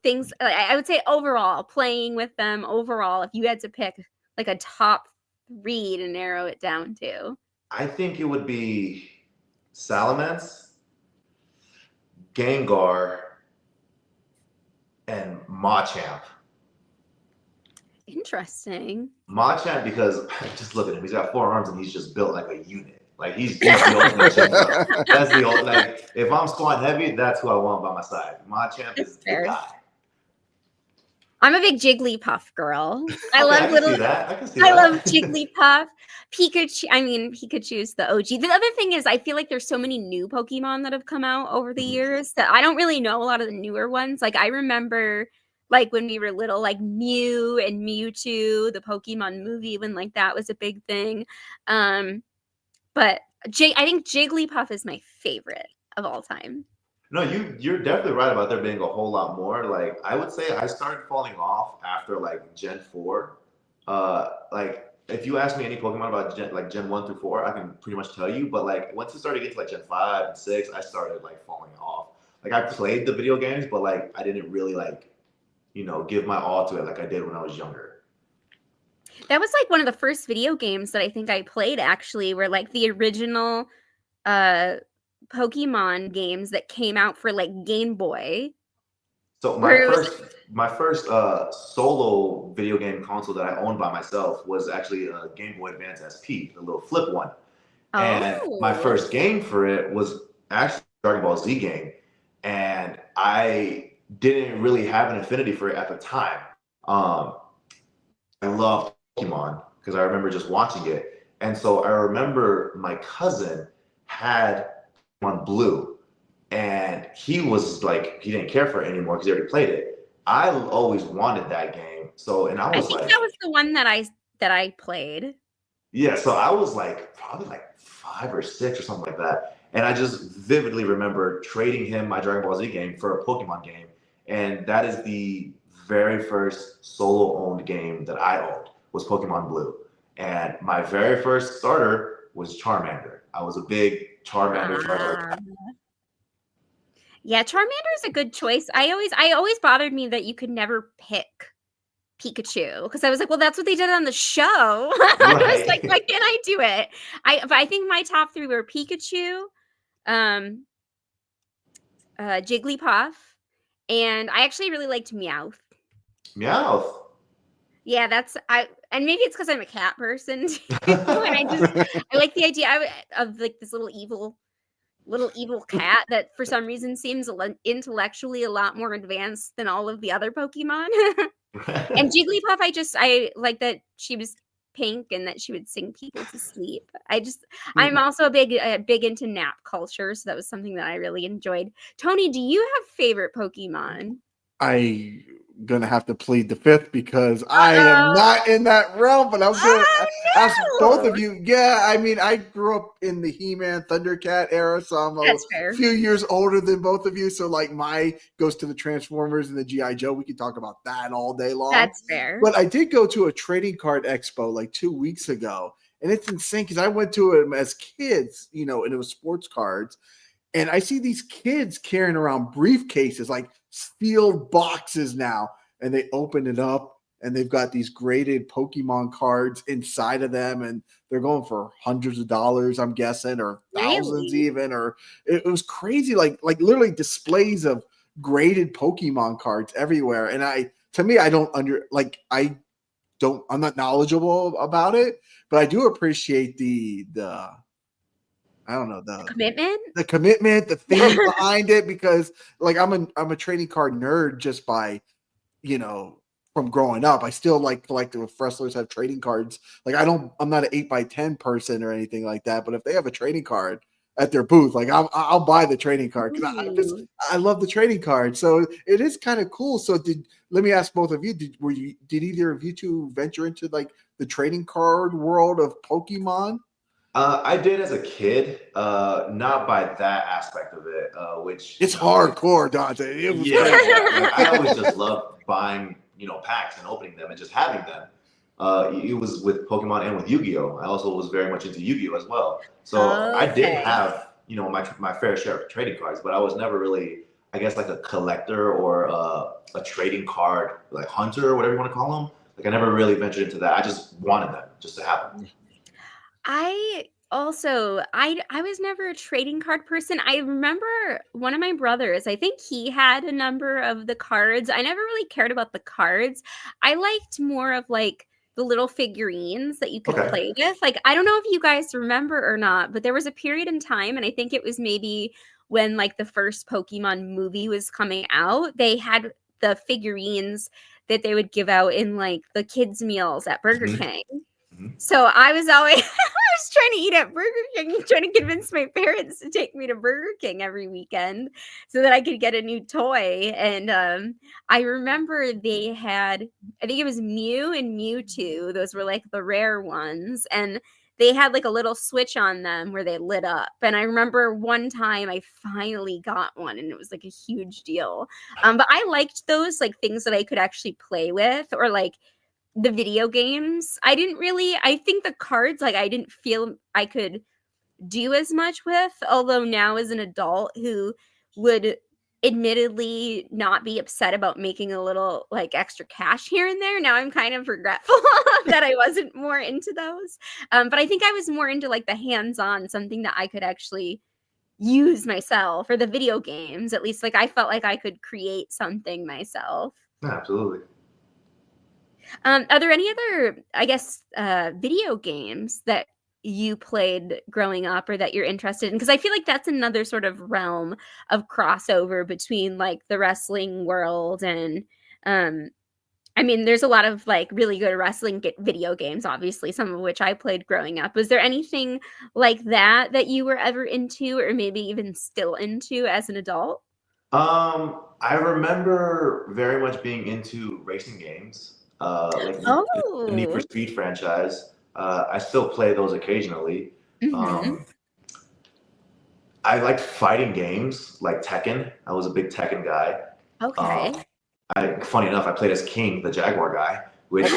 things. I would say overall, playing with them overall. If you had to pick like a top three to narrow it down to, I think it would be Salamence, Gengar, and Machamp. interesting. Machamp because just look at him. He's got 4 arms and he's just built like a unit. Like he's the ultimate gym bro. That's the old like if I'm squatting heavy, that's who I want by my side. Machamp That's is the fair. guy. I'm a big Jigglypuff girl. I Okay, I love can little. see that. I can see I that. love Jigglypuff. Pikachu. I mean, Pikachu's the OG. The other thing is, I feel like there's so many new Pokemon that have come out over the Mhm. years that I don't really know a lot of the newer ones. Like I remember, like when we were little, like Mew and Mewtwo, the Pokemon movie, when like that was a big thing. But I think Jigglypuff is my favorite of all time. No, you're definitely right about there being a whole lot more. Like I would say I started falling off after like Gen 4. Like if you ask me any Pokemon about Gen 1 through 4, I can pretty much tell you. But like once it started getting to like Gen 5 and 6, I started like falling off. Like I played the video games, but like I didn't really like, give my all to it like I did when I was younger. That was like one of the first video games that I think I played actually, were like the original uh Pokemon games that came out for like Game Boy. So my Where it was first my first solo video game console that I owned by myself was actually a Game Boy Advance SP, the little flip one. And my oh, first game for it was actually a Dragon Ball Z game, and I didn't really have an affinity for it at the time. Um, I loved Pokemon because I remember just watching it, and so I remember my cousin had Pokemon Blue, and he was like he didn't care for it anymore because he already played it. I always wanted that game, so and I I was think like, that was the one that I played. yeah, so I was like probably like 5 or 6 or something like that. And I just vividly remember trading him my Dragon Ball Z game for a Pokemon game. And that is the very first solo owned game that I owned was Pokemon Blue. And my very first starter was Charmander. I was a big Charmander Ah. guy. Yeah, Charmander is a good choice. I always bothered me that you could never pick Pikachu because I was like, well, that's what they did on the show. I was like, why Right. can't I do it? But I think my top three were Pikachu, um, Jigglypuff, and I actually really liked Meowth. Meowth. Yeah, and maybe it's because I'm a cat person too, and I like the idea of like this little evil cat that for some reason seems intellectually a lot more advanced than all of the other Pokemon. And Jigglypuff, I like that she was pink and that she would sing people to sleep. I'm also a big into nap culture, so that was something that I really enjoyed. Tony, do you have favorite Pokemon? I gonna have to plead the fifth because I am Uh-oh. not in that realm. But I was gonna ask both Oh of no! you. Yeah, I mean, I grew up in the He-Man Thundercat era, so I'm a That's fair. few years older than both of you. So like, my goes to the Transformers and the GI Joe. We can talk about that all day long. That's fair. But I did go to a trading card expo like 2 weeks ago, and it's insane because I went to it as kids, and it was sports cards. And I see these kids carrying around briefcases, like sealed boxes now, and they open it up and they've got these graded Pokemon cards inside of them, and they're going for hundreds of dollars, I'm guessing, or thousands Really? even, or it was crazy, like literally displays of graded Pokemon cards everywhere. And to me, I'm not knowledgeable about it, but I do appreciate the I don't know, Commitment? the commitment, the theme behind it, because like I'm a trading card nerd just by, from growing up. I still like collecting if wrestlers have trading cards. Like I'm not an 8x10 person or anything like that, but if they have a trading card at their booth, like I'll buy the trading card because Ooh. I love the trading card. So it is kind of cool. So let me ask both of you, did either of you two venture into like the trading card world of Pokemon? I did as a kid, not by that aspect of it, which It's hardcore, Dante. It was yeah, crazy. like, I always just loved buying, packs and opening them and just having them. It was with Pokemon and with Yu-Gi-Oh! I also was very much into Yu-Gi-Oh! As well. So I did Okay. have, my fair share of trading cards, but I was never really, I guess, like a collector or a trading card, like hunter or whatever you want to call them. Like I never really ventured into that. I just wanted them just to have them. I was never a trading card person. I remember one of my brothers, I think he had a number of the cards. I never really cared about the cards. I liked more of like the little figurines that you could Okay. play with. Like, I don't know if you guys remember or not, but there was a period in time, and I think it was maybe when like the first Pokemon movie was coming out, they had the figurines that they would give out in like the kids' meals at Burger Mhm. King. Mhm. So I was always I was trying to eat at Burger King, trying to convince my parents to take me to Burger King every weekend so that I could get a new toy. And I remember they had, I think it was Mew and Mewtwo. Those were like the rare ones. And they had like a little switch on them where they lit up. And I remember one time I finally got one and it was like a huge deal. But I liked those like things that I could actually play with, or like the video games. I think the cards, like I didn't feel I could do as much with, although now as an adult who would admittedly not be upset about making a little like extra cash here and there, now I'm kind of regretful that I wasn't more into those. But I think I was more into like the hands-on, something that I could actually use myself, or the video games. At least like I felt like I could create something myself. Yeah, absolutely. Are there any other, I guess, video games that you played growing up or that you're interested in? Because I feel like that's another sort of realm of crossover between like the wrestling world and, um, I mean, there's a lot of like really good wrestling video games, obviously, some of which I played growing up. Was there anything like that that you were ever into, or maybe even still into as an adult? I remember very much being into racing games, like the Need for Oh, Speed franchise. I still play those occasionally. hmm, Um, I liked fighting games like Tekken. I was a big Tekken guy. okay. Um, funny enough, I played as King, the Jaguar guy, which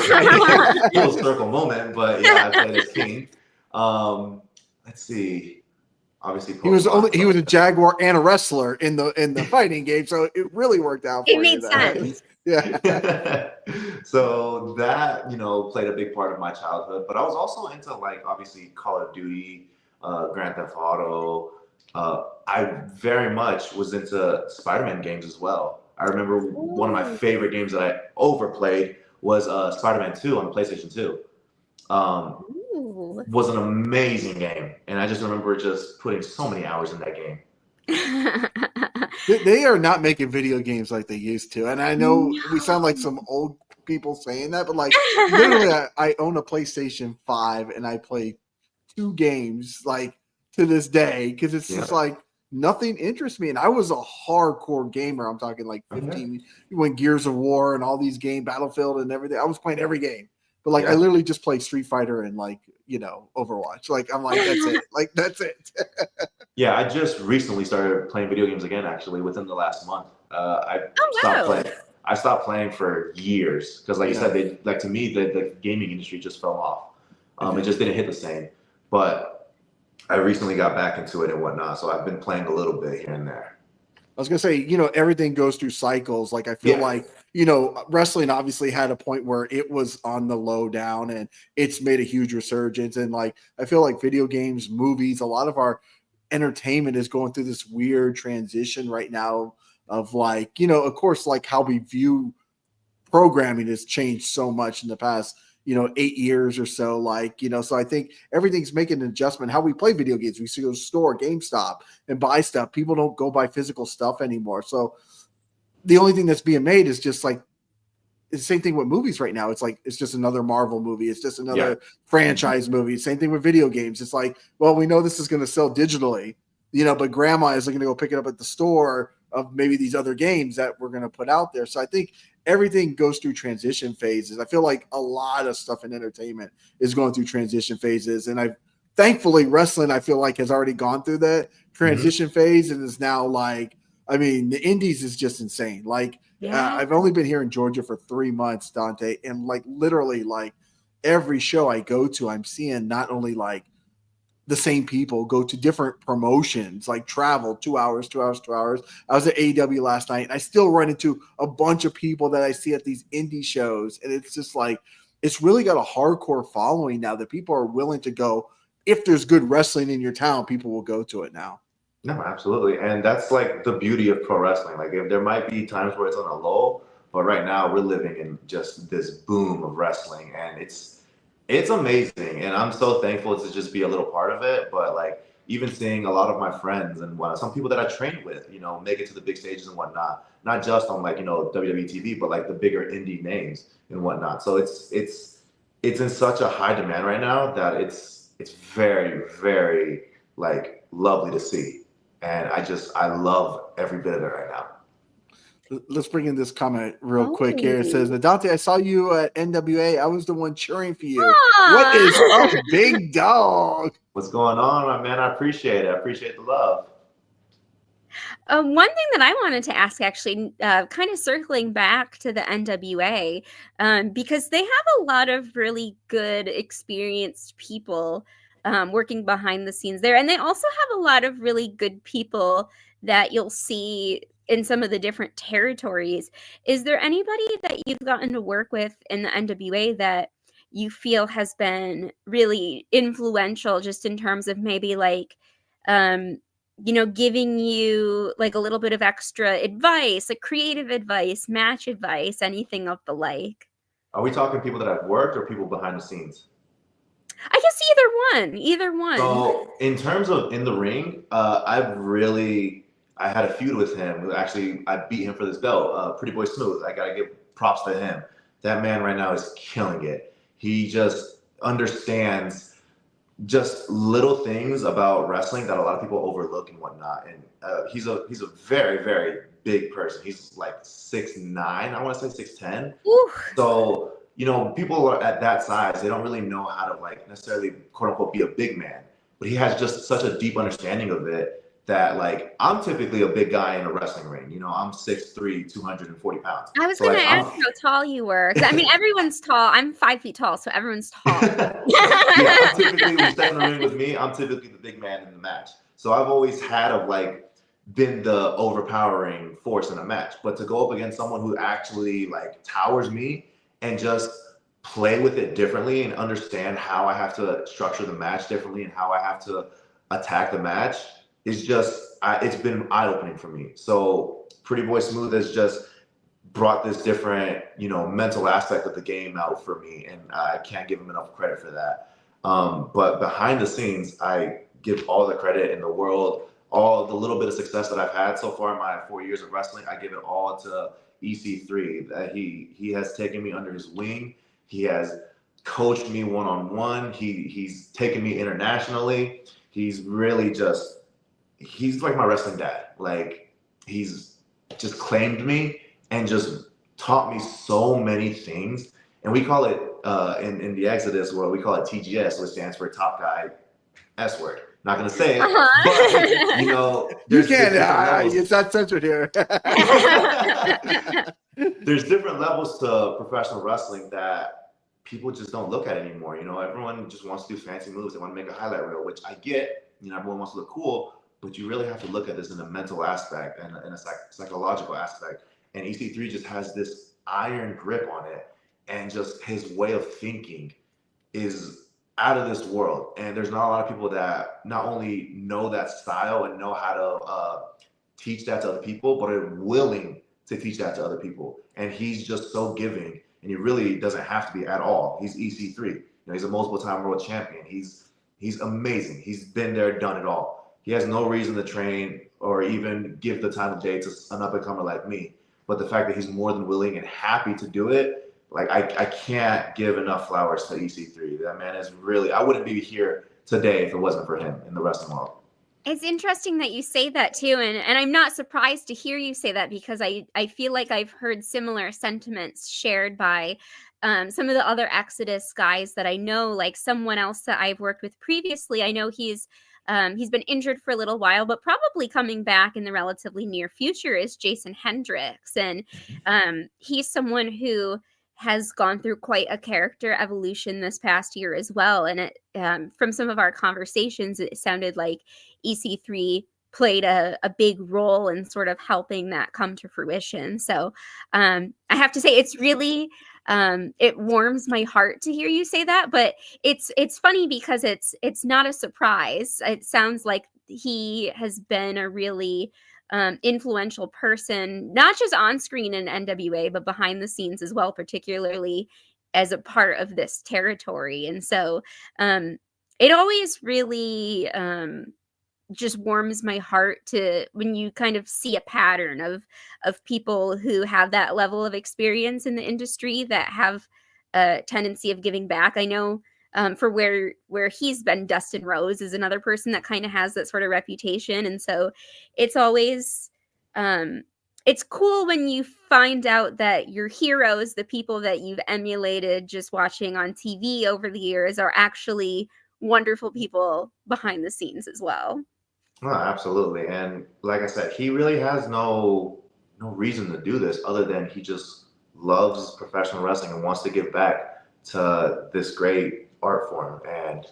full circle moment, but yeah, I played as King. Um, let's see, obviously Pokemon. He was a jaguar and a wrestler in the fighting game, so it really worked out It for you. made sense. Yeah. So that played a big part of my childhood, but I was also into like obviously Call of Duty, Grand Theft Auto. I very much was into Spider-Man games as well. I remember one of my Ooh. favorite games that I overplayed was Spider-Man 2 on the PlayStation 2. Um, Ooh. was an amazing game, and I just remember just putting so many hours in that game. They are not making video games like they used to. And I know we sound like No. some old people saying that, but like literally I own a PlayStation 5 and I play 2 games like to this day because it's just Yeah. like nothing interests me. And I was a hardcore gamer. I'm talking like Okay. 15 when Gears of War and all these games, Battlefield and everything. I was playing every game. But like I Yeah. literally just play Street Fighter and like, Overwatch. Like I'm like, that's it. Like that's it. Yeah, I just recently started playing video games again, actually, within the last month. I Oh, stopped wow. playing. I stopped playing for years because, like you Yeah. said, to me, the gaming industry just fell off. It It did. just didn't hit the same. But I recently got back into it and whatnot, so I've been playing a little bit here and there. I was gonna say, everything goes through cycles. Like I feel Yeah. like wrestling obviously had a point where it was on the low down, and it's made a huge resurgence. And like, I feel like video games, movies, a lot of our entertainment is going through this weird transition right now of like, of course, like how we view programming has changed so much in the past 8 years or so, like, so I think everything's making an adjustment. How we play video games, we used to go to store, GameStop, and buy stuff. People don't go buy physical stuff anymore. So the only thing that's being made is just like, it's the same thing with movies right now. It's like, it's just another Marvel movie. It's just another franchise movie. Same thing with video games. It's like, well, we know this is going to sell digitally, but grandma is going to go pick it up at the store of maybe these other games that we're going to put out there. So I think everything goes through transition phases. I feel like a lot of stuff in entertainment is going through transition phases. And thankfully, wrestling, I feel like, has already gone through that transition phase and is now like, I mean, the indies is just insane. Like, I've only been here in Georgia for 3 months, Dante, and like literally, like every show I go to, I'm seeing not only like the same people go to different promotions, like travel 2 hours, 2 hours, 2 hours. I was at AEW last night, and I still run into a bunch of people that I see at these indie shows, and it's just like, it's really got a hardcore following now that people are willing to go. If there's good wrestling in your town, people will go to it now. No, absolutely. And that's like the beauty of pro wrestling. Like, if there might be times where it's on a low, but right now we're living in just this boom of wrestling, and it's amazing. And I'm so thankful to just be a little part of it. But like, even seeing a lot of my friends and some people that I trained with, make it to the big stages and whatnot, not just on like, WWE TV, but like the bigger indie names and whatnot. So it's in such a high demand right now that it's very, very like lovely to see. And I love every bit of it right now. Let's bring in this comment real quick here. It says, Dante, I saw you at NWA. I was the one cheering for you. What is up, big dog? What's going on, my man? I appreciate it. I appreciate the love. One thing that I wanted to ask, actually, kind of circling back to the NWA, because they have a lot of really good, experienced people working behind the scenes there. And they also have a lot of really good people that you'll see in some of the different territories. Is there anybody that you've gotten to work with in the NWA that you feel has been really influential, just in terms of maybe like, giving you like a little bit of extra advice, like creative advice, match advice, anything of the like? Are we talking people that have worked or people behind the scenes? I guess either one. So in terms of in the ring, I had a feud with him. Actually, I beat him for this belt. Pretty Boy Smooth. I gotta give props to him. That man right now is killing it. He just understands just little things about wrestling that a lot of people overlook and whatnot. And he's a very, very big person. He's like 6'9", I want to say 6'10". So people are at that size, they don't really know how to like necessarily quote unquote be a big man. But he has just such a deep understanding of it that like, I'm typically a big guy in a wrestling ring. I'm 6'3", 240 pounds. I was going to ask how tall you were. I mean, everyone's tall. I'm 5 feet tall, so everyone's tall. I'm typically, when you step in the ring with me, I'm typically the big man in the match. So I've always had been the overpowering force in a match. But to go up against someone who actually like towers me and just play with it differently and understand how I have to structure the match differently and how I have to attack the match is just, it's been eye-opening for me. So Pretty Boy Smooth has just brought this different, mental aspect of the game out for me, and I can't give him enough credit for that. But behind the scenes, I give all the credit in the world. All the little bit of success that I've had so far in my 4 years of wrestling, I give it all to EC3. That he has taken me under his wing. He has coached me one-on-one. He's taken me internationally. He's really he's like my wrestling dad. Like, he's just claimed me and just taught me so many things. And we call it in the Exodus world, we call it TGS, which stands for Top Guy S word. Not gonna say it, but you can't. It's not censored here. There's different levels to professional wrestling that people just don't look at anymore. Everyone just wants to do fancy moves. They want to make a highlight reel, which I get. Everyone wants to look cool, but you really have to look at this in a mental aspect and in a psychological aspect. And EC3 just has this iron grip on it, and just his way of thinking is out of this world. And there's not a lot of people that not only know that style and know how to teach that to other people, but are willing to teach that to other people. And he's just so giving, and he really doesn't have to be at all. He's EC3. You know, he's a multiple-time world champion. He's amazing. He's been there, done it all. He has no reason to train or even give the time of day to an up-and-comer like me. But the fact that he's more than willing and happy to do it, like I can't give enough flowers to EC3. That man is really, I wouldn't be here today if it wasn't for him in the wrestling world. It's interesting that you say that too, and I'm not surprised to hear you say that, because I feel like I've heard similar sentiments shared by some of the other Exodus guys that I know, like someone else that I've worked with previously. I know he's been injured for a little while, but probably coming back in the relatively near future is Jason Hendricks, and he's someone who has gone through quite a character evolution this past year as well. And it, from some of our conversations, it sounded like EC3 played a big role in sort of helping that come to fruition. So I have to say, it's really, it warms my heart to hear you say that, but it's funny because it's not a surprise. It sounds like he has been a really influential person, not just on screen in NWA, but behind the scenes as well, particularly as a part of this territory. And so it always really just warms my heart to when you kind of see a pattern of people who have that level of experience in the industry that have a tendency of giving back. I know for where he's been, Dustin Rose is another person that kind of has that sort of reputation. And so it's always, it's cool when you find out that your heroes, the people that you've emulated just watching on TV over the years, are actually wonderful people behind the scenes as well. No, absolutely. And like I said, he really has no reason to do this other than he just loves professional wrestling and wants to give back to this great art form. And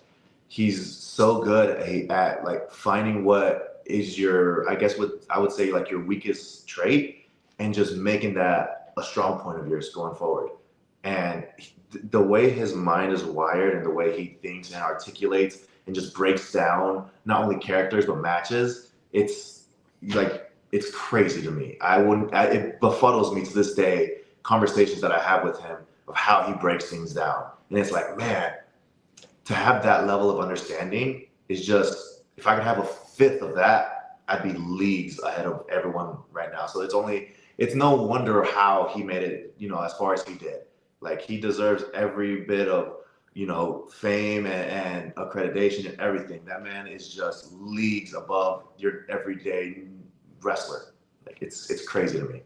he's so good at like finding what is your, I guess what I would say, like your weakest trait, and just making that a strong point of yours going forward. And the way his mind is wired and the way he thinks and articulates and just breaks down not only characters but matches, it's like, it's crazy to me. It befuddles me to this day, conversations that I have with him of how he breaks things down. And it's like, man, to have that level of understanding is just, if I could have a fifth of that, I'd be leagues ahead of everyone right now. So it's no wonder how he made it, as far as he did. Like, he deserves every bit of, fame and accreditation and everything. That man is just leagues above your everyday wrestler. Like, it's crazy to me.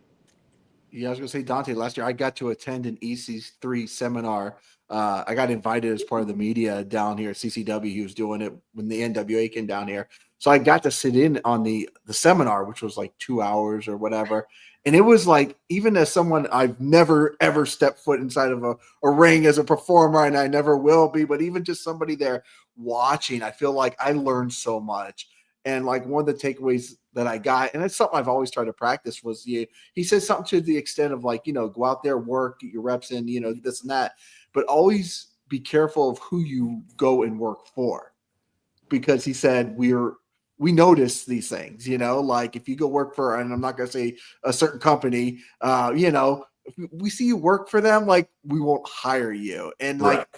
Yeah, I was gonna say, Dante, last year I got to attend an EC3 seminar. I got invited as part of the media down here at CCW. He was doing it when the NWA came down here. So I got to sit in on the seminar, which was like 2 hours or whatever. And it was like, even as someone, I've never, ever stepped foot inside of a ring as a performer, and I never will be, but even just somebody there watching, I feel like I learned so much. And like one of the takeaways that I got, and it's something I've always tried to practice, was he said something to the extent of like, go out there, work, get your reps in, this and that, but always be careful of who you go and work for. Because he said, we notice these things, like if you go work for, and I'm not going to say a certain company, if we see you work for them, like we won't hire you. And like,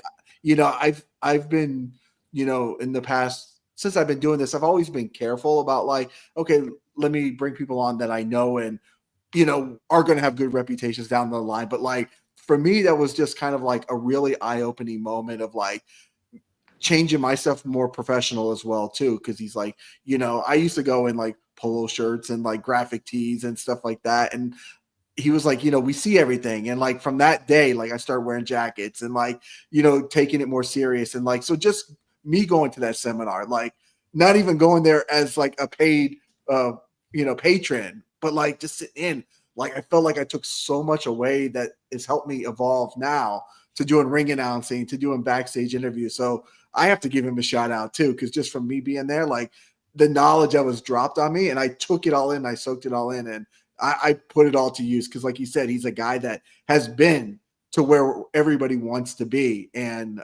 I've been, in the past, since I've been doing this, I've always been careful about like, okay, let me bring people on that I know and, are going to have good reputations down the line. But like, for me, that was just kind of like a really eye-opening moment of like changing myself more professional as well too. Cause he's like, I used to go in like polo shirts and like graphic tees and stuff like that. And he was like, we see everything. And like, from that day, like I started wearing jackets and like, taking it more serious. And like, so just me going to that seminar, like not even going there as like a paid, patron, but like just sit in, like, I felt like I took so much away that has helped me evolve now to doing ring announcing, to doing backstage interviews. So I have to give him a shout out too. Cause just from me being there, like the knowledge that was dropped on me, and I took it all in, I soaked it all in. And I put it all to use because, like you said, he's a guy that has been to where everybody wants to be. And,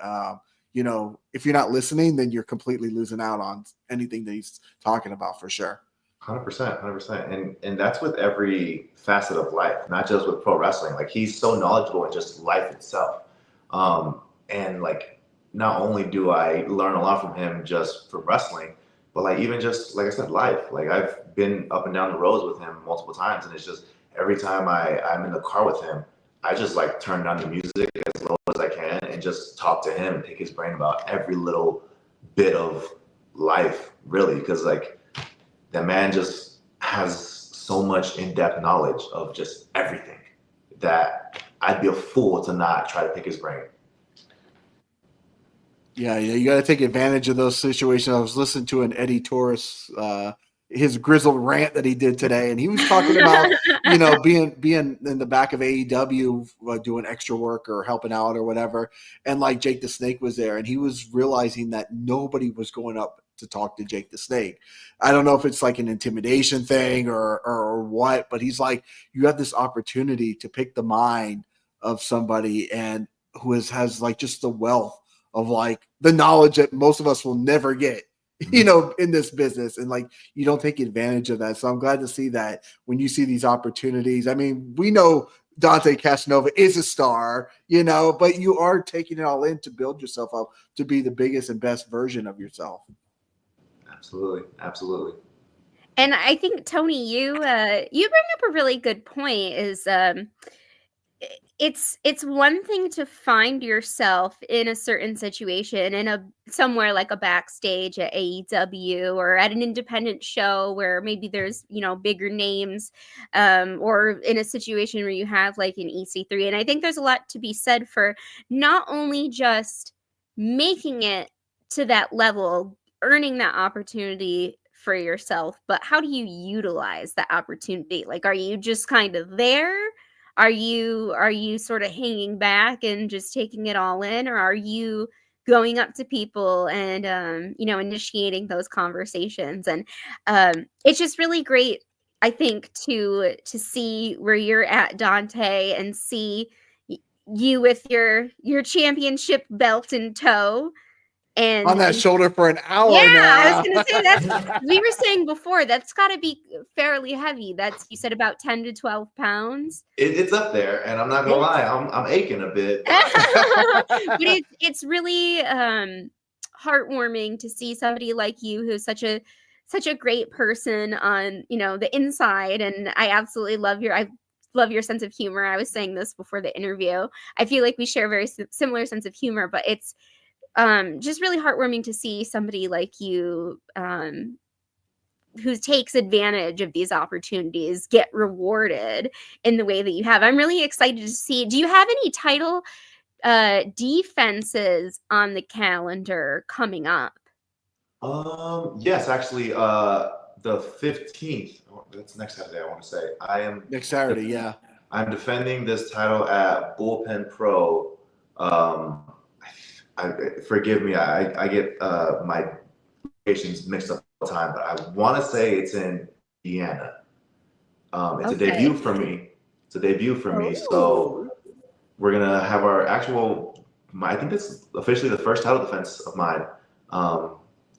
if you're not listening, then you're completely losing out on anything that he's talking about for sure. 100%, 100%. And that's with every facet of life, not just with pro wrestling. Like, he's so knowledgeable in just life itself. And like, not only do I learn a lot from him just from wrestling, but like, even just, like I said, life. Like, I've been up and down the roads with him multiple times, and it's just every time I'm in the car with him, I just like turn down the music as low as I can and just talk to him and pick his brain about every little bit of life, really, because like, that man just has so much in-depth knowledge of just everything that I'd be a fool to not try to pick his brain. Yeah, you got to take advantage of those situations. I was listening to an Eddie Torres, his grizzled rant that he did today, and he was talking about, being in the back of AEW, doing extra work or helping out or whatever, and like Jake the Snake was there, and he was realizing that nobody was going up to talk to Jake the Snake. I don't know if it's like an intimidation thing or what, but he's like, you have this opportunity to pick the mind of somebody and who has like just the wealth of like the knowledge that most of us will never get, in this business. And like, you don't take advantage of that. So I'm glad to see that when you see these opportunities. I mean, we know Dante Casanova is a star, but you are taking it all in to build yourself up to be the biggest and best version of yourself. Absolutely. Absolutely. And I think, Tony, you bring up a really good point. Is it's one thing to find yourself in a certain situation in somewhere like a backstage at AEW or at an independent show where maybe there's bigger names, or in a situation where you have like an EC3. And I think there's a lot to be said for not only just making it to that level, earning that opportunity for yourself, but how do you utilize that opportunity? Like, are you just kind of there? Are you sort of hanging back and just taking it all in, or are you going up to people and initiating those conversations? And it's just really great, I think, to see where you're at, Dante, and see you with your championship belt in tow. On that shoulder for an Yeah, hour now. I was gonna say we were saying before, that's got to be fairly heavy. You said about 10 to 12 pounds. It's up there, and I'm not gonna lie, I'm aching a bit. But it's really heartwarming to see somebody like you who's such a great person on the inside, and I absolutely love your sense of humor. I was saying this before the interview. I feel like we share a very similar sense of humor, but it's just really heartwarming to see somebody like you who takes advantage of these opportunities get rewarded in the way that you have. I'm really excited to see. Do you have any title defenses on the calendar coming up? Yes, actually, the 15th. That's next Saturday. I want to say I am next Saturday. Yeah, I'm defending this title at Bullpen Pro. Forgive me, I get my locations mixed up all the time, but I want to say it's in Indiana. It's a debut for me. So we're gonna have our actual. I think that's officially the first title defense of mine.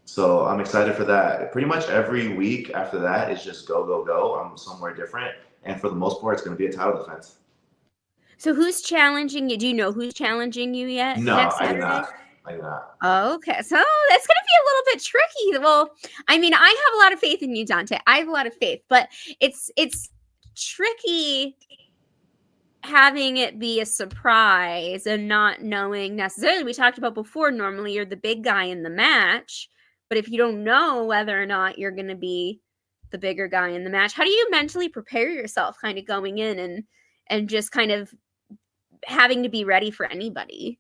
So I'm excited for that. Pretty much every week after that is just go, go, go. I'm somewhere different, and for the most part, it's gonna be a title defense. So who's challenging you? Do you know who's challenging you yet? No, next I Saturday? do not. Okay, so that's going to be a little bit tricky. Well, I mean, I have a lot of faith in you, Dante. I have a lot of faith, but it's tricky having it be a surprise and not knowing necessarily. We talked about before, normally you're the big guy in the match, but if you don't know whether or not you're going to be the bigger guy in the match, how do you mentally prepare yourself kind of going in and just kind of having to be ready for anybody?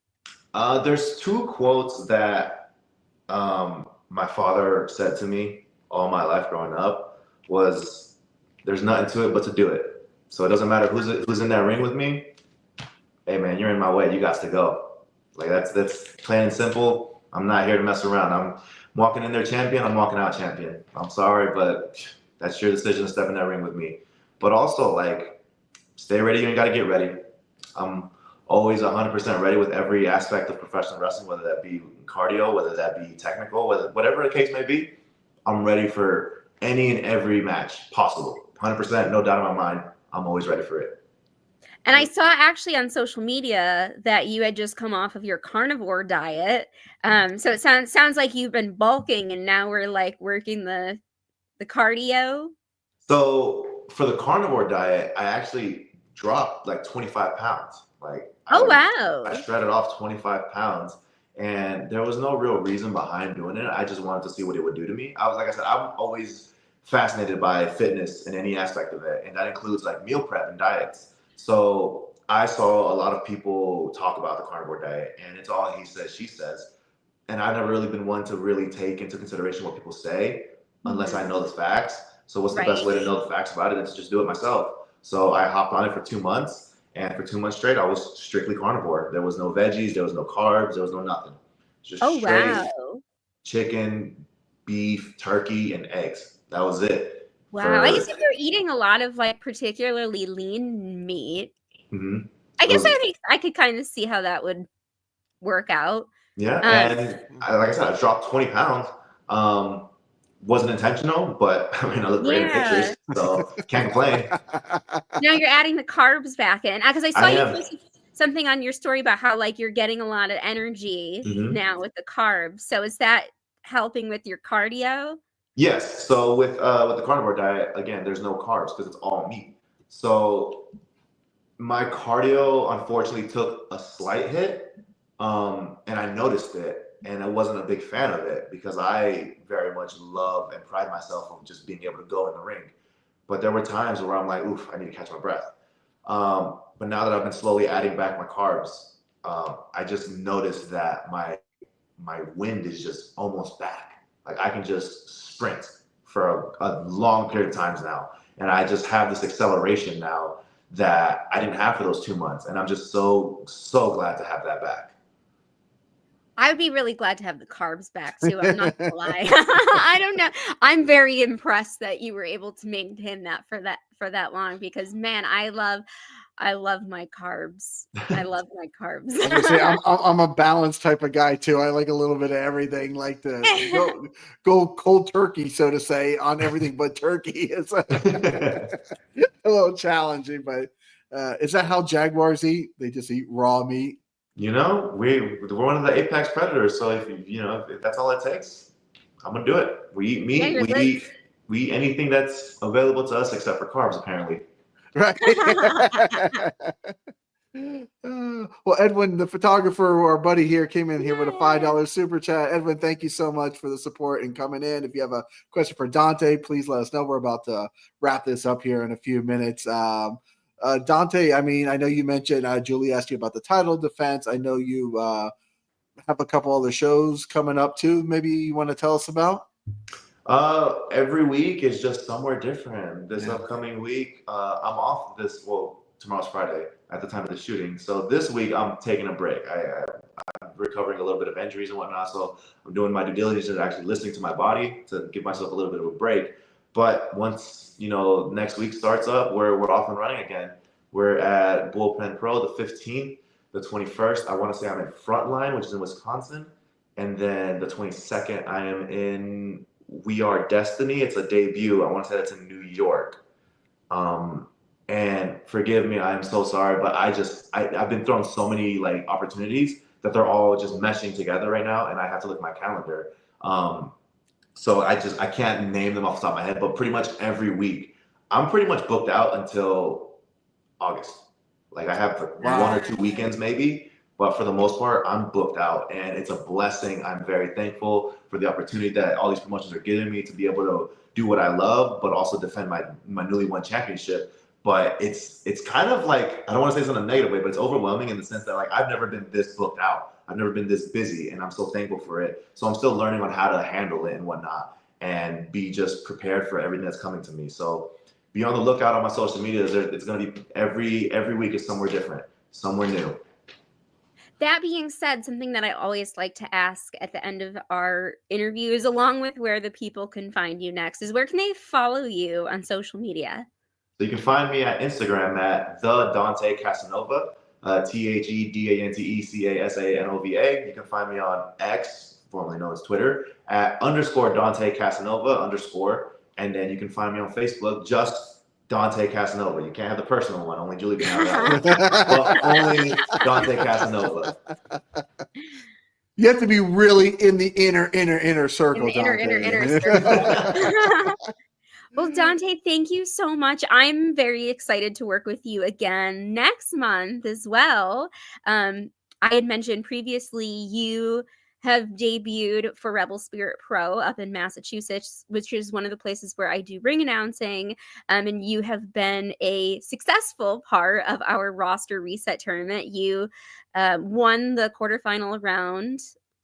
There's two quotes that my father said to me all my life growing up was, there's nothing to it but to do it. So it doesn't matter who's in that ring with me. Hey man, you're in my way. You got to go. Like that's plain and simple. I'm not here to mess around. I'm walking in there champion. I'm walking out champion. I'm sorry, but that's your decision to step in that ring with me. but also like stay ready. You ain't got to get ready. I'm always 100% ready with every aspect of professional wrestling, whether that be cardio, whether that be technical, whatever the case may be. I'm ready for any and every match possible. 100%, no doubt in my mind. I'm always ready for it. And I saw actually on social media that you had just come off of your carnivore diet. So it sounds like you've been bulking, and now we're like working the cardio. So for the carnivore diet, I actually dropped like 25 pounds. Like Oh I wow! shredded off 25 pounds, and there was no real reason behind doing it. I just wanted to see what it would do to me. Like I said, I'm always fascinated by fitness in any aspect of it, and that includes like meal prep and diets. So I saw a lot of people talk about the carnivore diet, and it's all he says, she says. And I've never really been one to really take into consideration what people say unless I know the facts. So what's the best way to know the facts about it? It's just do it myself. So I hopped on it for 2 months, and for 2 months straight, I was strictly carnivore. There was no veggies, there was no carbs, there was no nothing. Just straight chicken, beef, turkey, and eggs. That was it. Wow. I guess if you're eating a lot of like particularly lean meat, I guess I could kind of see how that would work out. Yeah, and like I said, I dropped 20 pounds. Wasn't intentional, but I mean, I look great in pictures, so can't complain. Now you're adding the carbs back in, because I saw you posted something on your story about how like you're getting a lot of energy now with the carbs. So is that helping with your cardio? Yes. So with the carnivore diet, again, there's no carbs because it's all meat. So my cardio unfortunately took a slight hit, and I noticed it. And I wasn't a big fan of it because I very much love and pride myself on just being able to go in the ring. But there were times where I'm like, oof, I need to catch my breath. But now that I've been slowly adding back my carbs, I just noticed that my wind is just almost back. Like I can just sprint for a long period of times now. And I just have this acceleration now that I didn't have for those 2 months. And I'm just so glad to have that back. I would be really glad to have the carbs back too. I'm not gonna lie. I don't know. I'm very impressed that you were able to maintain that for that long, because man, I love my carbs. I love my carbs. I'm a balanced type of guy too. I like a little bit of everything, like to go cold turkey, so to say, on everything but turkey. It's a little challenging, but is that how jaguars eat? They just eat raw meat? You know, we're one of the apex predators. So if that's all it takes, I'm gonna do it. We eat meat. We eat anything that's available to us except for carbs, apparently. Right. Well, Edwin, the photographer, our buddy here, came in here with a $5 super chat. Edwin, thank you so much for the support and coming in. If you have a question for Dante, please let us know. We're about to wrap this up here in a few minutes. Dante, I mean, I know you mentioned Julie asked you about the title defense. I know you have a couple other shows coming up too. Maybe you want to tell us about? Every week is just somewhere different. This upcoming week, I'm off tomorrow's Friday at the time of the shooting. So this week I'm taking a break. I'm recovering a little bit of injuries and whatnot. So I'm doing my due diligence and actually listening to my body to give myself a little bit of a break. But once, next week starts up, we're off and running again. We're at Bullpen Pro the 15th, the 21st. I want to say I'm in Frontline, which is in Wisconsin. And then the 22nd, I am in We Are Destiny. It's a debut. I want to say that's in New York. And forgive me, I'm so sorry, but I've been thrown so many like opportunities that they're all just meshing together right now, and I have to look at my calendar. So I can't name them off the top of my head, but pretty much every week I'm pretty much booked out until August. Like I have 1 or 2 weekends maybe, but for the most part, I'm booked out, and it's a blessing. I'm very thankful for the opportunity that all these promotions are giving me to be able to do what I love, but also defend my newly won championship. But it's kind of like, I don't want to say this in a negative way, but it's overwhelming in the sense that like I've never been this booked out. I've never been this busy, and I'm so thankful for it. So I'm still learning on how to handle it and whatnot, and be just prepared for everything that's coming to me. So be on the lookout on my social media. It's going to be every week is somewhere different, somewhere new. That being said, something that I always like to ask at the end of our interviews, along with where the people can find you next, is where can they follow you on social media? So you can find me at Instagram at the Dante Casanova, TheDanteCasanova. You can find me on X, formerly known as Twitter, at _Dante Casanova _. And then you can find me on Facebook, just Dante Casanova. You can't have the personal one. Only Julie can have that one. But only Dante Casanova. You have to be really in the inner circle, in the Dante. inner circle. Well, Dante, thank you so much. I'm very excited to work with you again next month as well. I had mentioned previously you have debuted for Rebel Spirit Pro up in Massachusetts, which is one of the places where I do ring announcing. And you have been a successful part of our roster reset tournament. You won the quarterfinal round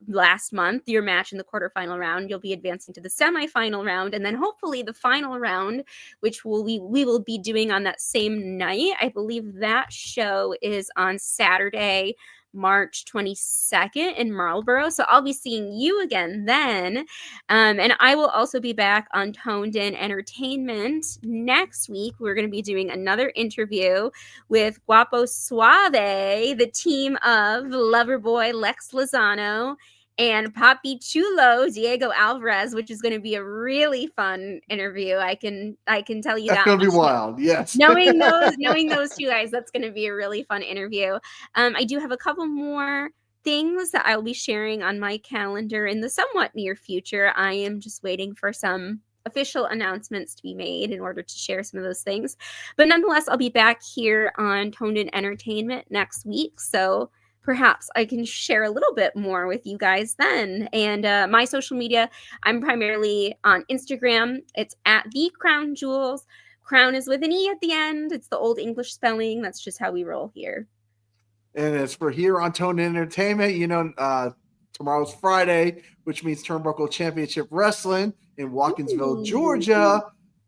last month, your match in the quarterfinal round. You'll be advancing to the semifinal round, and then hopefully the final round, which we will be doing on that same night. I believe that show is on Saturday, March 22nd in Marlborough. So I'll be seeing you again then. And I will also be back on Toned In Entertainment next week. We're going to be doing another interview with Guapo Suave, the team of Loverboy Lex Lozano and Papi Chulo Diego Alvarez, which is going to be a really fun interview. I can tell you that's that. That's going to be wild. Yes. knowing those two guys, that's going to be a really fun interview. I do have a couple more things that I'll be sharing on my calendar in the somewhat near future. I am just waiting for some official announcements to be made in order to share some of those things. But nonetheless, I'll be back here on Toned In Entertainment next week. So perhaps I can share a little bit more with you guys then. And my social media, I'm primarily on Instagram. It's at The Crown Jewels. Crown is with an E at the end. It's the old English spelling. That's just how we roll here. And as for here on Toned In Entertainment, tomorrow's Friday, which means Turnbuckle Championship Wrestling in Watkinsville, Georgia.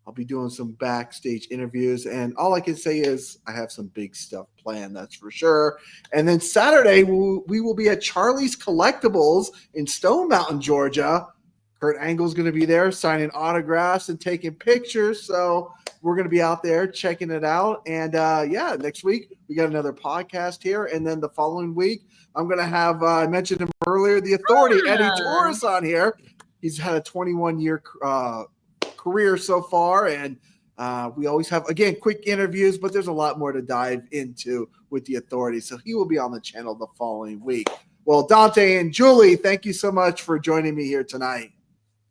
I'll be doing some backstage interviews, and all I can say is I have some big stuff planned, that's for sure. And then Saturday, we will be at Charlie's Collectibles in Stone Mountain, Georgia. Kurt Angle's going to be there signing autographs and taking pictures, so we're going to be out there checking it out. And next week we got another podcast here, and then the following week I'm going to have I mentioned him earlier, the Authority Eddie Torres on here. He's had a 21-year career so far, and we always have, again, quick interviews, but there's a lot more to dive into with the Authority, so he will be on the channel the following week. Well, Dante and Julie, thank you so much for joining me here tonight.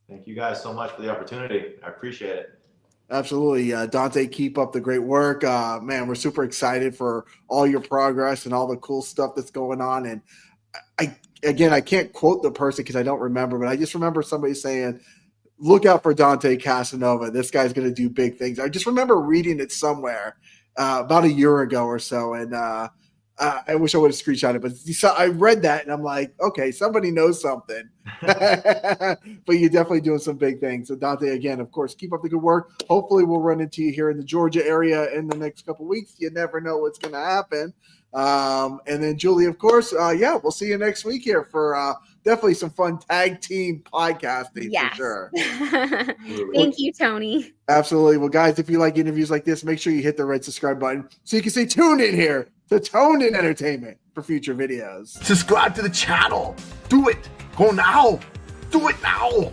Thank you guys so much for the opportunity. I appreciate it. Absolutely. Dante, keep up the great work. Man, we're super excited for all your progress and all the cool stuff that's going on. And I can't quote the person because I don't remember, but I just remember somebody saying, look out for Dante Casanova. This guy's going to do big things. I just remember reading it somewhere about a year ago or so. And I wish I would have screenshot it, but I read that and I'm like, okay, somebody knows something. But you're definitely doing some big things. So Dante, again, of course, keep up the good work. Hopefully we'll run into you here in the Georgia area in the next couple of weeks. You never know what's going to happen. And then Julie, of course, we'll see you next week here for definitely some fun tag team podcasting for sure. Thank you, Tony. Absolutely. Well, guys, if you like interviews like this, make sure you hit the red subscribe button so you can stay tuned in here to Toned In Entertainment for future videos. Subscribe to the channel. Do it. Go now. Do it now.